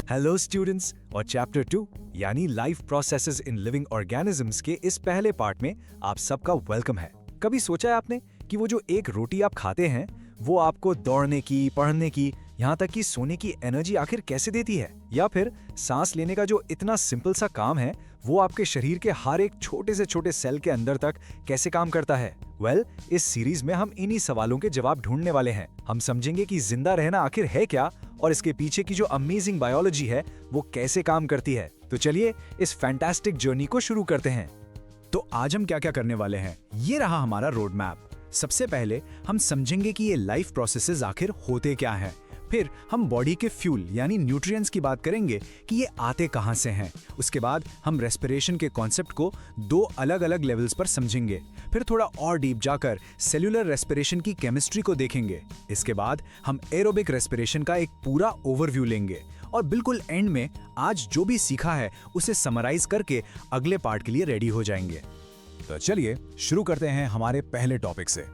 Hello students, और chapter 2 यानी life processes in living organisms के इस पहले पार्ट में आप सबका वेलकम है। कभी सोचा है आपने कि वो जो एक रोटी आप खाते हैं वो आपको दौड़ने की, पढ़ने की, यहाँ तक कि सोने की एनर्जी आखिर कैसे देती है? या फिर सांस लेने का जो इतना सिंपल सा काम है वो आपके शरीर के हर एक छोटे से छोटे सेल के अंदर तक कैसे काम करता है? इस सीरीज में हम इन्हीं सवालों के जवाब ढूंढने वाले हैं। हम समझेंगे कि जिंदा रहना आखिर है क्या और इसके पीछे की जो अमेजिंग बायोलॉजी है वो कैसे काम करती है। तो चलिए इस फैंटास्टिक जर्नी को शुरू करते हैं। तो आज हम क्या क्या करने वाले हैं, ये रहा हमारा रोड मैप। सबसे पहले हम समझेंगे कि ये लाइफ प्रोसेसेस आखिर होते क्या हैं। फिर हम बॉडी के फ्यूल यानी न्यूट्रिएंट्स की बात करेंगे कि ये आते कहाँ से हैं। उसके बाद हम रेस्पिरेशन के कॉन्सेप्ट को दो अलग अलग लेवल्स पर समझेंगे। फिर थोड़ा और डीप जाकर सेल्यूलर रेस्पिरेशन की केमिस्ट्री को देखेंगे। इसके बाद हम एरोबिक रेस्पिरेशन का एक पूरा ओवरव्यू लेंगे और बिल्कुल एंड में आज जो भी सीखा है उसे समराइज करके अगले पार्ट के लिए रेडी हो जाएंगे। तो चलिए शुरू करते हैं हमारे पहले टॉपिक से।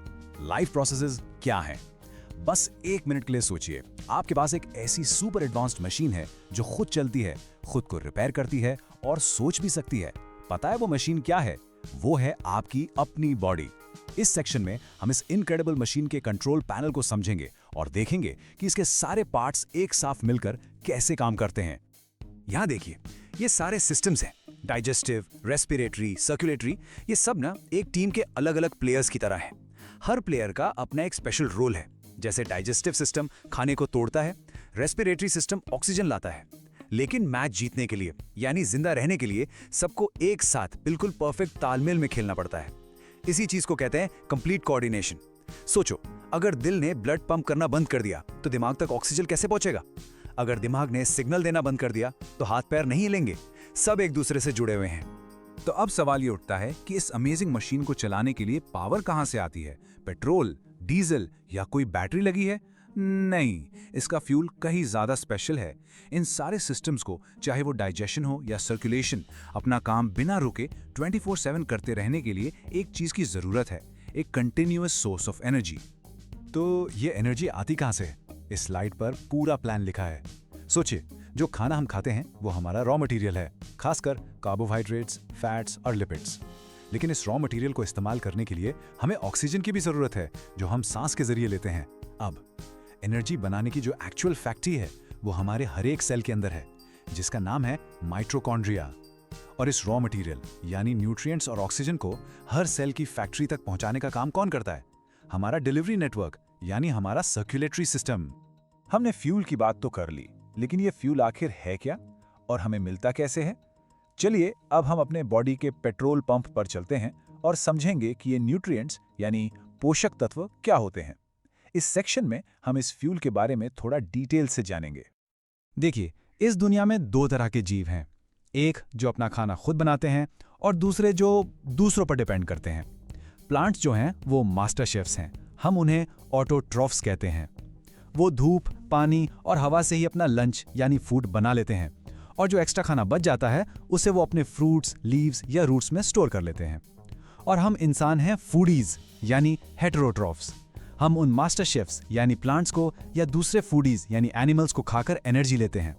लाइफ प्रोसेसेस क्या हैं? बस 1 मिनट के लिए सोचिए, आपके पास एक ऐसी सुपर एडवांस्ड मशीन है जो खुद चलती है, खुद को रिपेयर करती है और सोच भी सकती है। पता है वो मशीन क्या है? वो है आपकी अपनी बॉडी। इस सेक्शन में हम इस इनक्रेडिबल मशीन के कंट्रोल पैनल को समझेंगे और देखेंगे कि इसके सारे पार्ट्स एक साथ मिलकर कैसे काम करते हैं। यहाँ देखिए, ये सारे सिस्टम्स हैं, डाइजेस्टिव, रेस्पिरेटरी, सर्कुलेटरी, ये सब ना एक टीम के अलग अलग प्लेयर्स की तरह हैं। हर प्लेयर का अपना एक स्पेशल रोल है। जैसे डाइजेस्टिव सिस्टम खाने को तोड़ता है, रेस्पिरेटरी सिस्टम ऑक्सीजन लाता है। लेकिन मैच जीतने के लिए यानी जिंदा रहने के लिए सबको एक साथ बिल्कुल परफेक्ट तालमेल में खेलना पड़ता है। इसी चीज को कहते हैं कंप्लीट कोऑर्डिनेशन। सोचो, अगर दिल ने ब्लड पंप करना बंद कर दिया तो दिमाग तक ऑक्सीजन कैसे पहुंचेगा? अगर दिमाग ने सिग्नल देना बंद कर दिया तो हाथ पैर नहीं हिलेंगे। सब एक दूसरे से जुड़े हुए हैं। तो अब सवाल ये उठता है कि इस अमेजिंग मशीन को चलाने के लिए पावर कहाँ से आती है? पेट्रोल, डीजल या कोई बैटरी लगी है? नहीं, इसका फ्यूल कहीं ज्यादा स्पेशल है। इन सारे सिस्टम्स को, चाहे वो डाइजेशन हो या सर्कुलेशन, अपना काम बिना रुके 24/7 करते रहने के लिए एक चीज की जरूरत है, एक कंटिन्यूअस सोर्स ऑफ एनर्जी। तो ये एनर्जी आती कहाँ से? इस स्लाइड पर पूरा प्लान लिखा है। सोचिए, जो खाना हम खाते हैं वो हमारा रॉ मटेरियल है, खासकर कार्बोहाइड्रेट्स, फैट्स और लिपिड्स। लेकिन इस रॉ मटेरियल को इस्तेमाल करने के लिए हमें ऑक्सीजन की भी जरूरत है, जो हम सांस के जरिए लेते हैं। अब एनर्जी बनाने की जो एक्चुअल फैक्ट्री है वो हमारे हर एक सेल के अंदर है, जिसका नाम है माइटोकॉन्ड्रिया। और इस रॉ मटेरियल यानी न्यूट्रिएंट्स और ऑक्सीजन को हर सेल की फैक्ट्री तक पहुंचाने का काम कौन करता है? हमारा डिलीवरी नेटवर्क यानी हमारा सर्कुलेटरी सिस्टम। हमने फ्यूल की बात तो कर ली, लेकिन ये फ्यूल आखिर है क्या और हमें मिलता कैसे है? चलिए अब हम अपने बॉडी के पेट्रोल पंप पर चलते हैं और समझेंगे कि ये न्यूट्रिएंट्स यानी पोषक तत्व क्या होते हैं। इस सेक्शन में हम इस फ्यूल के बारे में थोड़ा डिटेल से जानेंगे। देखिए, इस दुनिया में 2 तरह के जीव हैं, एक जो अपना खाना खुद बनाते हैं और दूसरे जो दूसरों पर डिपेंड करते हैं। प्लांट्स जो हैं वो मास्टर शेफ्स हैं, हम उन्हें ऑटोट्रॉफ्स कहते हैं। वो धूप, पानी और हवा से ही अपना लंच यानी फूड बना लेते हैं और जो एक्स्ट्रा खाना बच जाता है उसे वो अपने फ्रूट्स, लीव्स या रूट्स में स्टोर कर लेते हैं। और हम इंसान हैं फूडीज यानी हेटेरोट्रॉफ्स। हम उन मास्टर शेफ्स यानी प्लांट्स को या दूसरे फूडीज यानी एनिमल्स को खाकर एनर्जी लेते हैं।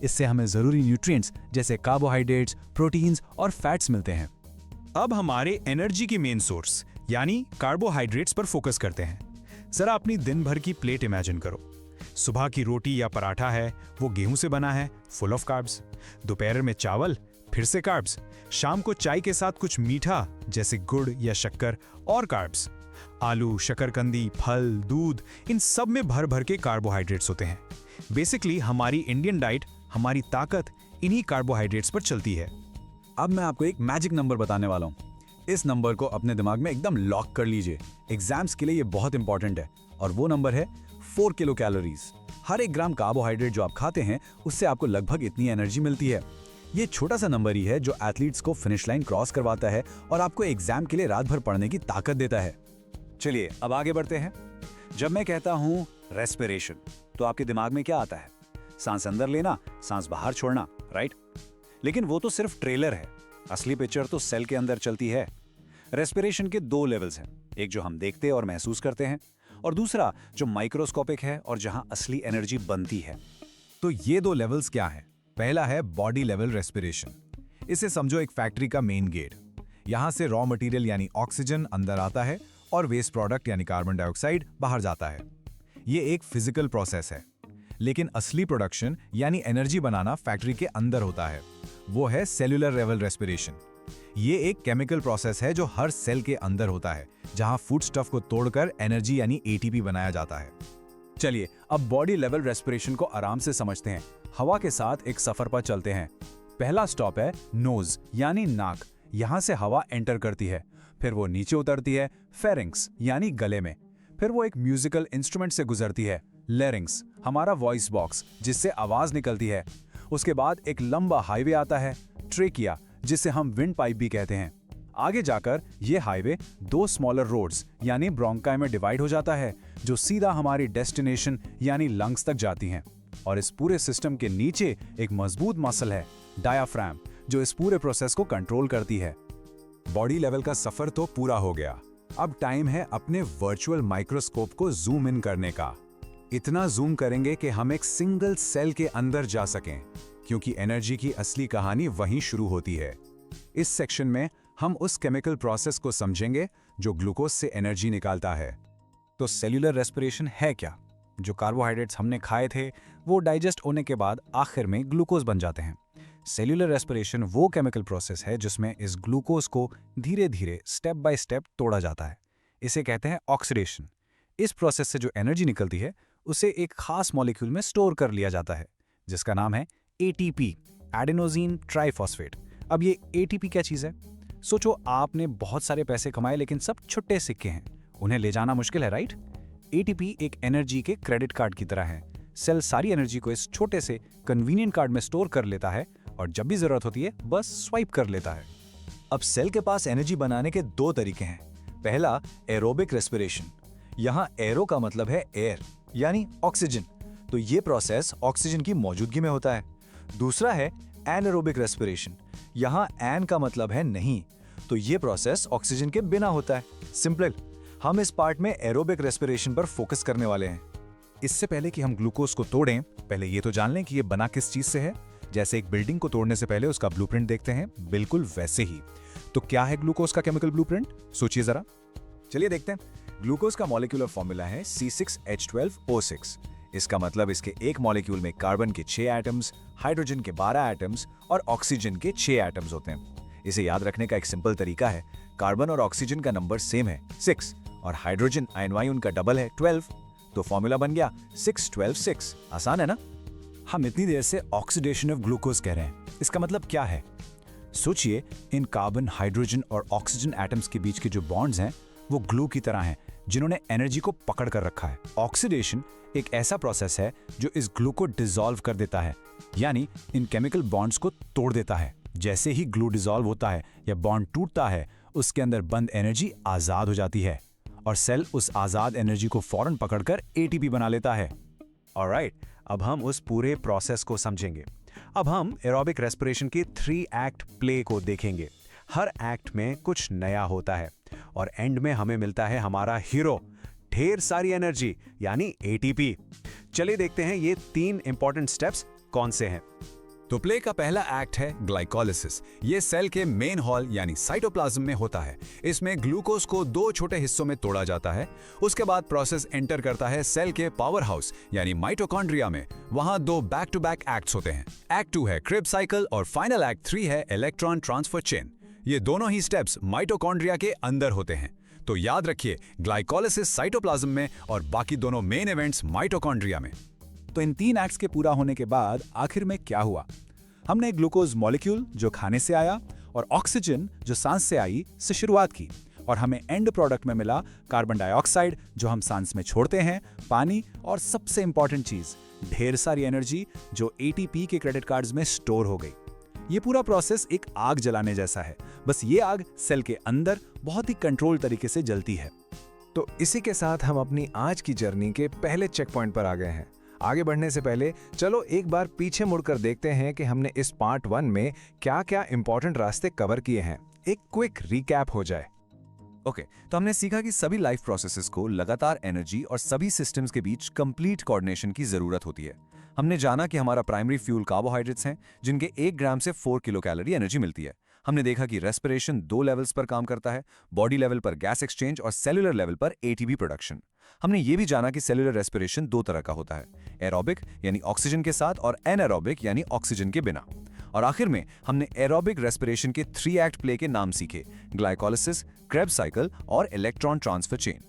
इससे हमें जरूरी न्यूट्रिएंट्स जैसे कार्बोहाइड्रेट्स, प्रोटीन्स और फैट्स मिलते हैं। अब हमारे एनर्जी की मेन सोर्स यानी कार्बोहाइड्रेट्स पर फोकस करते हैं। जरा अपनी दिन भर की प्लेट इमेजिन करो। सुबह की रोटी या पराठा है, वो गेहूं से बना है, फुल ऑफ कार्ब्स। दोपहर में चावल, फिर से कार्ब्स। शाम को चाय के साथ कुछ मीठा जैसे गुड़ या शक्कर और कार्ब्स। आलू, शकरकंदी, फल, दूध, इन सब में भर भर के कार्बोहाइड्रेट्स होते हैं। बेसिकली हमारी इंडियन डाइट, हमारी ताकत इन्हीं कार्बोहाइड्रेट्स पर चलती है। अब मैं आपको एक मैजिक नंबर बताने वाला हूँ। इस नंबर को अपने दिमाग में एकदम लॉक कर लीजिए। एग्जाम्स के लिए ये बहुत इंपॉर्टेंट है और वो नंबर है 4 किलो कैलोरीज। हर 1 ग्राम कार्बोहाइड्रेट जो आप खाते हैं उससे आपको लगभग इतनी एनर्जी मिलती है। ये छोटा सा नंबर ही है जो एथलीट्स को फिनिश लाइन क्रॉस करवाता है और आपको एग्जाम के लिए रात भर पढ़ने की ताकत देता है। चलिए अब आगे बढ़ते हैं। जब मैं कहता हूँ रेस्पिरेशन तो आपके दिमाग में क्या आता है? सांस अंदर लेना, सांस बाहर छोड़ना, राइट? लेकिन वो तो सिर्फ ट्रेलर है। असली पिक्चर तो सेल के अंदर चलती है। रेस्पिरेशन के 2 लेवल्स हैं, एक जो हम देखते और महसूस करते हैं और दूसरा जो माइक्रोस्कोपिक है और जहां असली एनर्जी बनती है। तो ये दो लेवल्स क्या हैं? पहला है बॉडी लेवल रेस्पिरेशन। इसे समझो एक फैक्ट्री का मेन गेट। यहां से रॉ मटेरियल यानी ऑक्सीजन अंदर आता है और वेस्ट प्रोडक्ट यानी कार्बन डाइऑक्साइड बाहर जाता है। ये एक फिजिकल प्रोसेस है, लेकिन असली प्रोडक्शन यानी एनर्जी बनाना फैक्ट्री के अंदर होता है। वो है सेल्यूलर लेवल रेस्पिरेशन। ये एक केमिकल प्रोसेस है जो हर सेल के अंदर होता है, जहां फूड स्टफ को तोड़कर एनर्जी यानी एटीपी बनाया जाता है। चलिए अब बॉडी लेवल रेस्पिरेशन को आराम से समझते हैं। हवा के साथ एक सफर पर चलते हैं। पहला स्टॉप है नोज यानी नाक। यहां से हवा एंटर करती है, फिर वो नीचे उतरती है फेरिंक्स यानी गले में। फिर वो एक म्यूजिकल इंस्ट्रूमेंट से गुजरती है, लेरिंग्स हमारा वॉइस बॉक्स जिससे आवाज निकलती है। उसके बाद एक लंबा हाईवे आता है, ट्रेकिया, जिसे हम विंड पाइप भी कहते हैं। आगे जाकर ये हाईवे दो स्मॉलर रोड्स यानी ब्रोंकाई में डिवाइड हो जाता है, जो सीधा हमारी डेस्टिनेशन यानी लंग्स तक जाती हैं। और इस पूरे सिस्टम के नीचे एक मजबूत मसल है, डायाफ्राम, जो इस पूरे प्रोसेस को कंट्रोल करती है। बॉडी लेवल का सफर तो पूरा हो गया। अब टाइम है अपने वर्चुअल माइक्रोस्कोप को जूम इन करने का। इतना जूम करेंगे कि हम एक सिंगल सेल के अंदर जा सकें, क्योंकि एनर्जी की असली कहानी वहीं शुरू होती है। इस सेक्शन में हम उस केमिकल प्रोसेस को समझेंगे जो ग्लूकोज से एनर्जी निकालता है। तो सेल्यूलर रेस्पिरेशन है क्या? जो कार्बोहाइड्रेट्स हमने खाए थे वो डाइजेस्ट होने के बाद आखिर में ग्लूकोज बन जाते हैं। सेल्यूलर रेस्पिरेशन वो केमिकल प्रोसेस है जिसमें इस ग्लूकोज को धीरे धीरे स्टेप बाय स्टेप तोड़ा जाता है। इसे कहते हैं ऑक्सीडेशन। इस प्रोसेस से जो एनर्जी निकलती है उसे एक खास मॉलिक्यूल में स्टोर कर लिया जाता है, जिसका नाम है एटीपी, एडेनोसिन ट्राइफॉस्फेट। अब ये एटीपी क्या चीज़ है? सोचो आपने बहुत सारे पैसे कमाए लेकिन सब छुट्टे सिक्के हैं, उन्हें ले जाना मुश्किल है, राइट? एटीपी एक एनर्जी के क्रेडिट कार्ड की तरह है। सेल सारी एनर्जी को इस छोटे से कन्वीनियंट कार्ड में स्टोर कर लेता है और जब भी जरूरत होती है बस स्वाइप कर लेता है। अब सेल के पास एनर्जी बनाने के दो तरीके हैं। पहला एरोबिक रेस्पिरेशन। यहाँ एरो का मतलब है एयर यानी ऑक्सीजन, तो ये प्रोसेस ऑक्सीजन की मौजूदगी में होता है। दूसरा है एनारोबिक रेस्पिरेशन। यहाँ एन का मतलब है नहीं, तो ये प्रोसेस ऑक्सीजन के बिना होता है। सिंपल। हम इस पार्ट में एरोबिक रेस्पिरेशन पर फोकस करने वाले हैं। इससे पहले कि हम ग्लूकोज को तोड़ें, पहले ये तो जान लें कि ये बना किस चीज से है। जैसे एक बिल्डिंग को तोड़ने से पहले उसका ब्लूप्रिंट देखते हैं, बिल्कुल वैसे ही। तो क्या है ग्लूकोज का केमिकल ब्लूप्रिंट? सोचिए जरा। चलिए देखते हैं। ग्लूकोज का मॉलिक्यूलर फॉर्मूला है C6H12O6। इसका मतलब इसके एक मॉलिक्यूल में कार्बन के 6 एटम्स, हाइड्रोजन के 12 एटम्स और ऑक्सीजन के 6 एटम्स होते हैं। इसे याद रखने का एक सिंपल तरीका है, कार्बन और ऑक्सीजन का नंबर सेम है 6 और हाइड्रोजन आयन उनका डबल है 12, तो फॉर्मूला बन गया 6-12-6। आसान है ना? हम इतनी देर से ऑक्सीडेशन ऑफ ग्लूकोज कह रहे हैं, इसका मतलब क्या है? सोचिए, इन कार्बन, हाइड्रोजन और ऑक्सीजन एटम्स के बीच के जो बॉन्ड्स हैं वो ग्लू की तरह हैं, जिन्होंने एनर्जी को पकड़ कर रखा है। ऑक्सीडेशन एक ऐसा प्रोसेस है जो इस ग्लू को डिसॉल्व कर देता है, यानी इन केमिकल बॉन्ड्स को तोड़ देता है। जैसे ही ग्लू डिसॉल्व होता है या बॉन्ड टूटता है, उसके अंदर बंद एनर्जी आजाद हो जाती है और सेल उस आजाद एनर्जी को फौरन पकड़कर एटीपी बना लेता है। ऑलराइट, अब हम उस पूरे प्रोसेस को समझेंगे। अब हम एरोबिक रेस्पिरेशन के 3 एक्ट प्ले को देखेंगे। हर एक्ट में कुछ नया होता है और एंड में हमें मिलता है हमारा हीरो, ढेर सारी एनर्जी यानी एटीपी। चलिए देखते हैं ये 3 इंपॉर्टेंट स्टेप्स कौन से हैं। तो प्ले का पहला एक्ट है ग्लाइकोलिसिस। ये सेल के मेन हॉल यानी साइटोप्लाज्म में होता है। इसमें ग्लूकोज को 2 छोटे हिस्सों में तोड़ा जाता है। उसके बाद प्रोसेस एंटर करता है सेल के पावर हाउस यानी माइटोकॉन्ड्रिया में। वहां 2 बैक टू बैक एक्ट्स होते हैं। एक्ट 2 है क्रिब साइकिल और फाइनल एक्ट 3 है इलेक्ट्रॉन ट्रांसफर चेन। ये दोनों ही स्टेप्स माइटोकॉन्ड्रिया के अंदर होते हैं। तो याद रखिए, ग्लाइकोलिसिस साइटोप्लाज्म में और बाकी दोनों मेन इवेंट्स माइटोकॉन्ड्रिया में। तो इन 3 एक्ट्स के पूरा होने के बाद आखिर में क्या हुआ? हमने ग्लूकोज मॉलिक्यूल जो खाने से आया और ऑक्सीजन जो सांस से आई से शुरुआत की, और हमें एंड प्रोडक्ट में मिला कार्बन डाइऑक्साइड जो हम सांस में छोड़ते हैं, पानी और सबसे इंपॉर्टेंट चीज ढेर सारी एनर्जी जो एटीपी के क्रेडिट कार्ड्स में स्टोर हो गई। ये पूरा प्रोसेस एक आग जलाने जैसा है, बस ये आग सेल के अंदर बहुत ही कंट्रोल तरीके से जलती है। तो इसी के साथ हम अपनी आज की जर्नी के पहले चेक पॉइंट पर आ गए हैं। आगे बढ़ने से पहले चलो एक बार पीछे मुड़कर देखते हैं कि हमने इस पार्ट 1 में क्या क्या इंपॉर्टेंट रास्ते कवर किए हैं। एक क्विक रिकैप हो जाए। ओके, तो हमने सीखा कि सभी लाइफ प्रोसेसेस को लगातार एनर्जी और सभी सिस्टम्स के बीच कंप्लीट कोऑर्डिनेशन की जरूरत होती है। हमने जाना कि हमारा प्राइमरी फ्यूल कार्बोहाइड्रेट्स हैं, जिनके 1 ग्राम से 4 किलो कैलोरी एनर्जी मिलती है। हमने देखा कि रेस्पिरेशन 2 लेवल्स पर काम करता है, बॉडी लेवल पर गैस एक्सचेंज और सेलुलर लेवल पर एटीपी प्रोडक्शन। हमने ये भी जाना कि सेलुलर रेस्पिरेशन 2 तरह का होता है, एरोबिक यानी ऑक्सीजन के साथ और एनएरोबिक यानी ऑक्सीजन के बिना। और आखिर में हमने एरोबिक रेस्पिरेशन के 3 एक्ट प्ले के नाम सीखे, ग्लाइकोलिसिस, क्रेब्स साइकिल और इलेक्ट्रॉन ट्रांसफर चेन।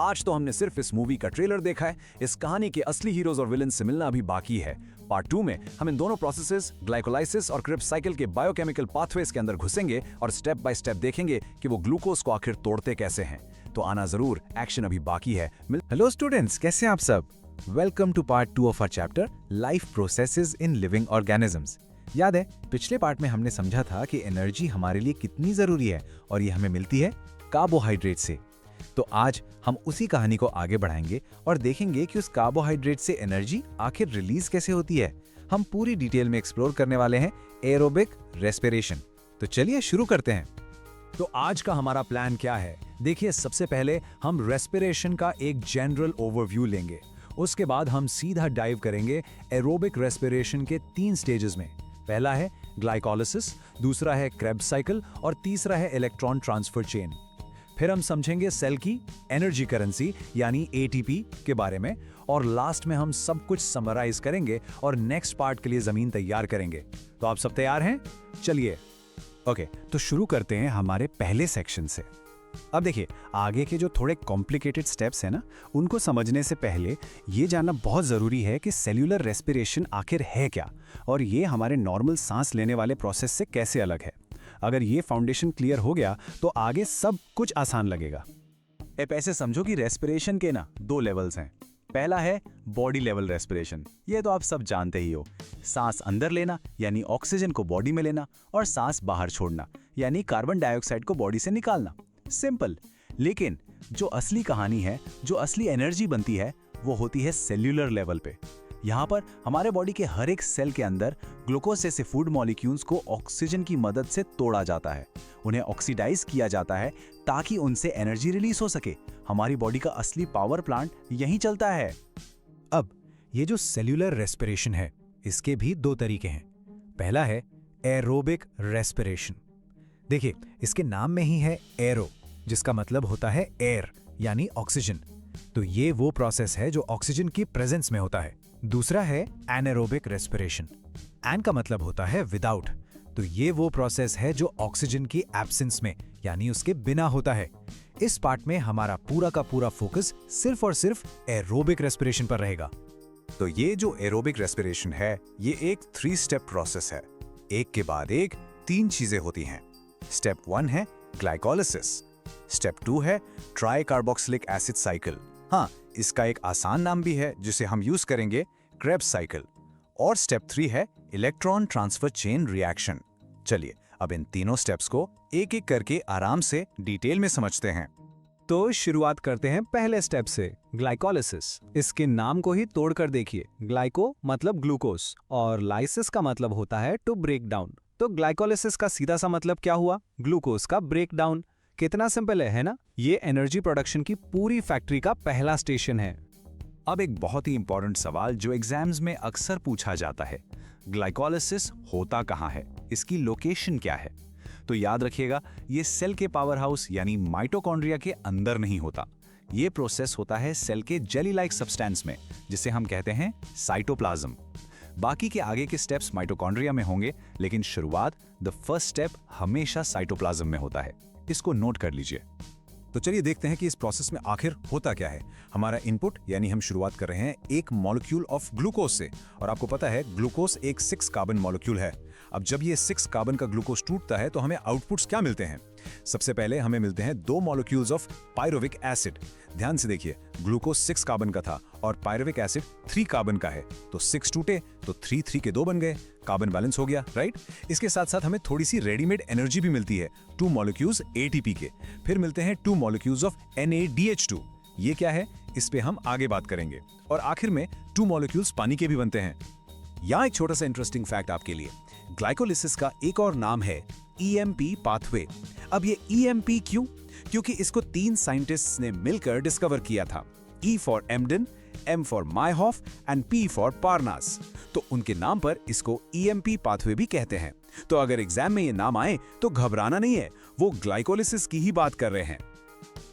आज तो हमने सिर्फ इस मूवी का ट्रेलर देखा है, इस कहानी के असली हीरोज और विलन से मिलना अभी बाकी है। पार्ट 2 में हम इन दोनों प्रोसेसेस, ग्लाइकोलाइसिस और क्रेब्स साइकिल के बायोकेमिकल पाथवेज के अंदर घुसेंगे और स्टेप बाय स्टेप देखेंगे कि वो ग्लूकोज को आखिर तोड़ते कैसे हैं। तो आना जरूर, एक्शन अभी बाकी है। हेलो स्टूडेंट्स, कैसे हैं आप सब? Welcome to part 2 of our chapter life processes in living organisms. याद है, पिछले पार्ट में हमने समझा था कि एनर्जी हमारे लिए कितनी जरूरी है और ये हमें मिलती है कार्बोहाइड्रेट से। तो आज हम उसी कहानी को आगे बढ़ाएंगे और देखेंगे कि उस कार्बोहाइड्रेट से एनर्जी आखिर रिलीज कैसे होती है। हम पूरी डिटेल में एक्सप्लोर करने वाले हैं एरोबिक रेस्पिरेशन। तो चलिए शुरू करते हैं। तो आज का हमारा प्लान क्या है? देखिए, सबसे पहले हम रेस्पिरेशन का एक जनरल ओवरव्यू लेंगे। उसके बाद हम सीधा डाइव करेंगे एरोबिक रेस्पिरेशन के 3 स्टेजेस में। पहला है ग्लाइकोलिसिस, दूसरा है क्रेब्स साइकिल और तीसरा है इलेक्ट्रॉन ट्रांसफर चेन। फिर हम समझेंगे सेल की एनर्जी करेंसी यानी एटीपी के बारे में, और लास्ट में हम सब कुछ समराइज करेंगे और नेक्स्ट पार्ट के लिए जमीन तैयार करेंगे। तो आप सब तैयार हैं? चलिए। ओके, तो शुरू करते हैं हमारे पहले सेक्शन से। अब देखिए, आगे के जो थोड़े कॉम्प्लिकेटेड स्टेप्स हैं ना, उनको समझने से पहले ये जानना बहुत ज़रूरी है कि सेल्यूलर रेस्पिरेशन आखिर है क्या और ये हमारे नॉर्मल सांस लेने वाले प्रोसेस से कैसे अलग है। अगर ये फाउंडेशन क्लियर हो गया तो आगे सब कुछ आसान लगेगा। अब ऐसे समझो कि रेस्पिरेशन के ना 2 लेवल्स हैं। पहला है बॉडी लेवल रेस्पिरेशन। ये तो आप सब जानते ही हो, सांस अंदर लेना यानी ऑक्सीजन को बॉडी में लेना और सांस बाहर छोड़ना यानी कार्बन डाइऑक्साइड को बॉडी से निकालना। सिंपल। लेकिन जो असली कहानी है, जो असली एनर्जी बनती है, वो होती है सेल्यूलर लेवल पे। यहाँ पर हमारे बॉडी के हर एक सेल के अंदर ग्लूकोज जैसे फूड मॉलिक्यूल्स को ऑक्सीजन की मदद से तोड़ा जाता है, उन्हें ऑक्सीडाइज किया जाता है ताकि उनसे एनर्जी रिलीज हो सके। हमारी बॉडी का असली पावर प्लांट यहीं चलता है। अब ये जो सेल्यूलर रेस्पिरेशन है, इसके भी 2 तरीके हैं। पहला है एरोबिक रेस्पिरेशन। देखिए, इसके नाम में ही है एरो, जिसका मतलब होता है एयर यानी ऑक्सीजन। तो ये वो प्रोसेस है जो ऑक्सीजन की प्रेजेंस में होता है। दूसरा है एनारोबिक रेस्पिरेशन। एन का मतलब होता है विदाउट। तो ये वो प्रोसेस है जो ऑक्सीजन की एब्सेंस में यानी उसके बिना होता है। इस पार्ट में हमारा पूरा का पूरा फोकस सिर्फ और सिर्फ एरोबिक रेस्पिरेशन पर रहेगा। तो ये जो एरोबिक रेस्पिरेशन है, ये एक 3 स्टेप प्रोसेस है। एक के बाद एक 3 चीजें होती हैं। स्टेप 1 है ग्लाइकोलिसिस, स्टेप 2 है ट्राई कार्बोक्सिलिक एसिड साइकिल। हाँ, इसका एक आसान नाम भी है जिसे हम यूज करेंगे, क्रेब्स साइकिल। और स्टेप 3 है इलेक्ट्रॉन ट्रांसफर चेन रिएक्शन। चलिए अब इन तीनों स्टेप्स को एक एक करके आराम से डिटेल में समझते हैं। तो शुरुआत करते हैं पहले स्टेप से, ग्लाइकोलिसिस। इसके नाम को ही तोड़कर देखिए। ग्लाइको मतलब ग्लूकोज और लाइसिस का मतलब होता है टू ब्रेक डाउन। तो ग्लाइकोलिसिस का सीधा सा मतलब क्या हुआ? ग्लूकोज का ब्रेक डाउन। कितना सिंपल है ना? ये एनर्जी प्रोडक्शन की पूरी फैक्ट्री का पहला स्टेशन है। अब एक बहुत ही इंपॉर्टेंट सवाल जो एग्जाम्स में अक्सर पूछा जाता है, ग्लाइकोलिसिस होता कहाँ है, इसकी लोकेशन क्या है? तो याद रखिएगा, ये सेल के पावर हाउस यानी माइटोकॉन्ड्रिया के अंदर नहीं होता। ये प्रोसेस होता है सेल के जेली लाइक सब्सटेंस में, जिसे हम कहते हैं साइटोप्लाज्म। बाकी के आगे के स्टेप्स माइटोकॉन्ड्रिया में होंगे, लेकिन शुरुआत, द फर्स्ट स्टेप हमेशा साइटोप्लाज्म में होता है। इसको नोट कर लीजिए। तो चलिए देखते हैं कि इस प्रोसेस में आखिर होता क्या है। हमारा इनपुट यानी हम शुरुआत कर रहे हैं एक मॉलिक्यूल ऑफ ग्लूकोज से, और आपको पता है ग्लूकोज एक 6 कार्बन मॉलिक्यूल है। अब जब ये 6 कार्बन का ग्लूकोज टूटता है तो हमें आउटपुट्स क्या मिलते हैं? सबसे पहले हमें मिलते हैं 2 मॉलिक्यूल्स ऑफ पायरुविक एसिड। ध्यान से देखिए, ग्लूकोज 6 कार्बन का था और पायरुविक एसिड 3 कार्बन का है, तो 6 टूटे तो 3 के 2 बन गए, कार्बन बैलेंस हो गया, राइट? इसके साथ साथ हमें थोड़ी सी रेडीमेड एनर्जी भी मिलती है, 2 मॉलिक्यूल्स एटीपी के। फिर मिलते हैं 2 मॉलिक्यूल्स ऑफ NADH2। ये क्या है, इस पे हम आगे बात करेंगे। और आखिर में 2 मॉलिक्यूल्स पानी के भी बनते हैं। यहाँ एक छोटा सा इंटरेस्टिंग फैक्ट आपके लिए, ग्लाइकोलिसिस का एक और नाम है EMP पाथवे। अब ये EMP क्यों? क्योंकि इसको 3 साइंटिस्ट्स ने मिलकर डिस्कवर किया था। E for Emden, M for Meyerhof and P for Parnas. तो उनके नाम पर इसको EMP पाथवे भी कहते हैं। तो अगर एग्जाम में ये नाम आए तो घबराना नहीं है, वो ग्लाइकोलिसिस की ही बात कर रहे हैं।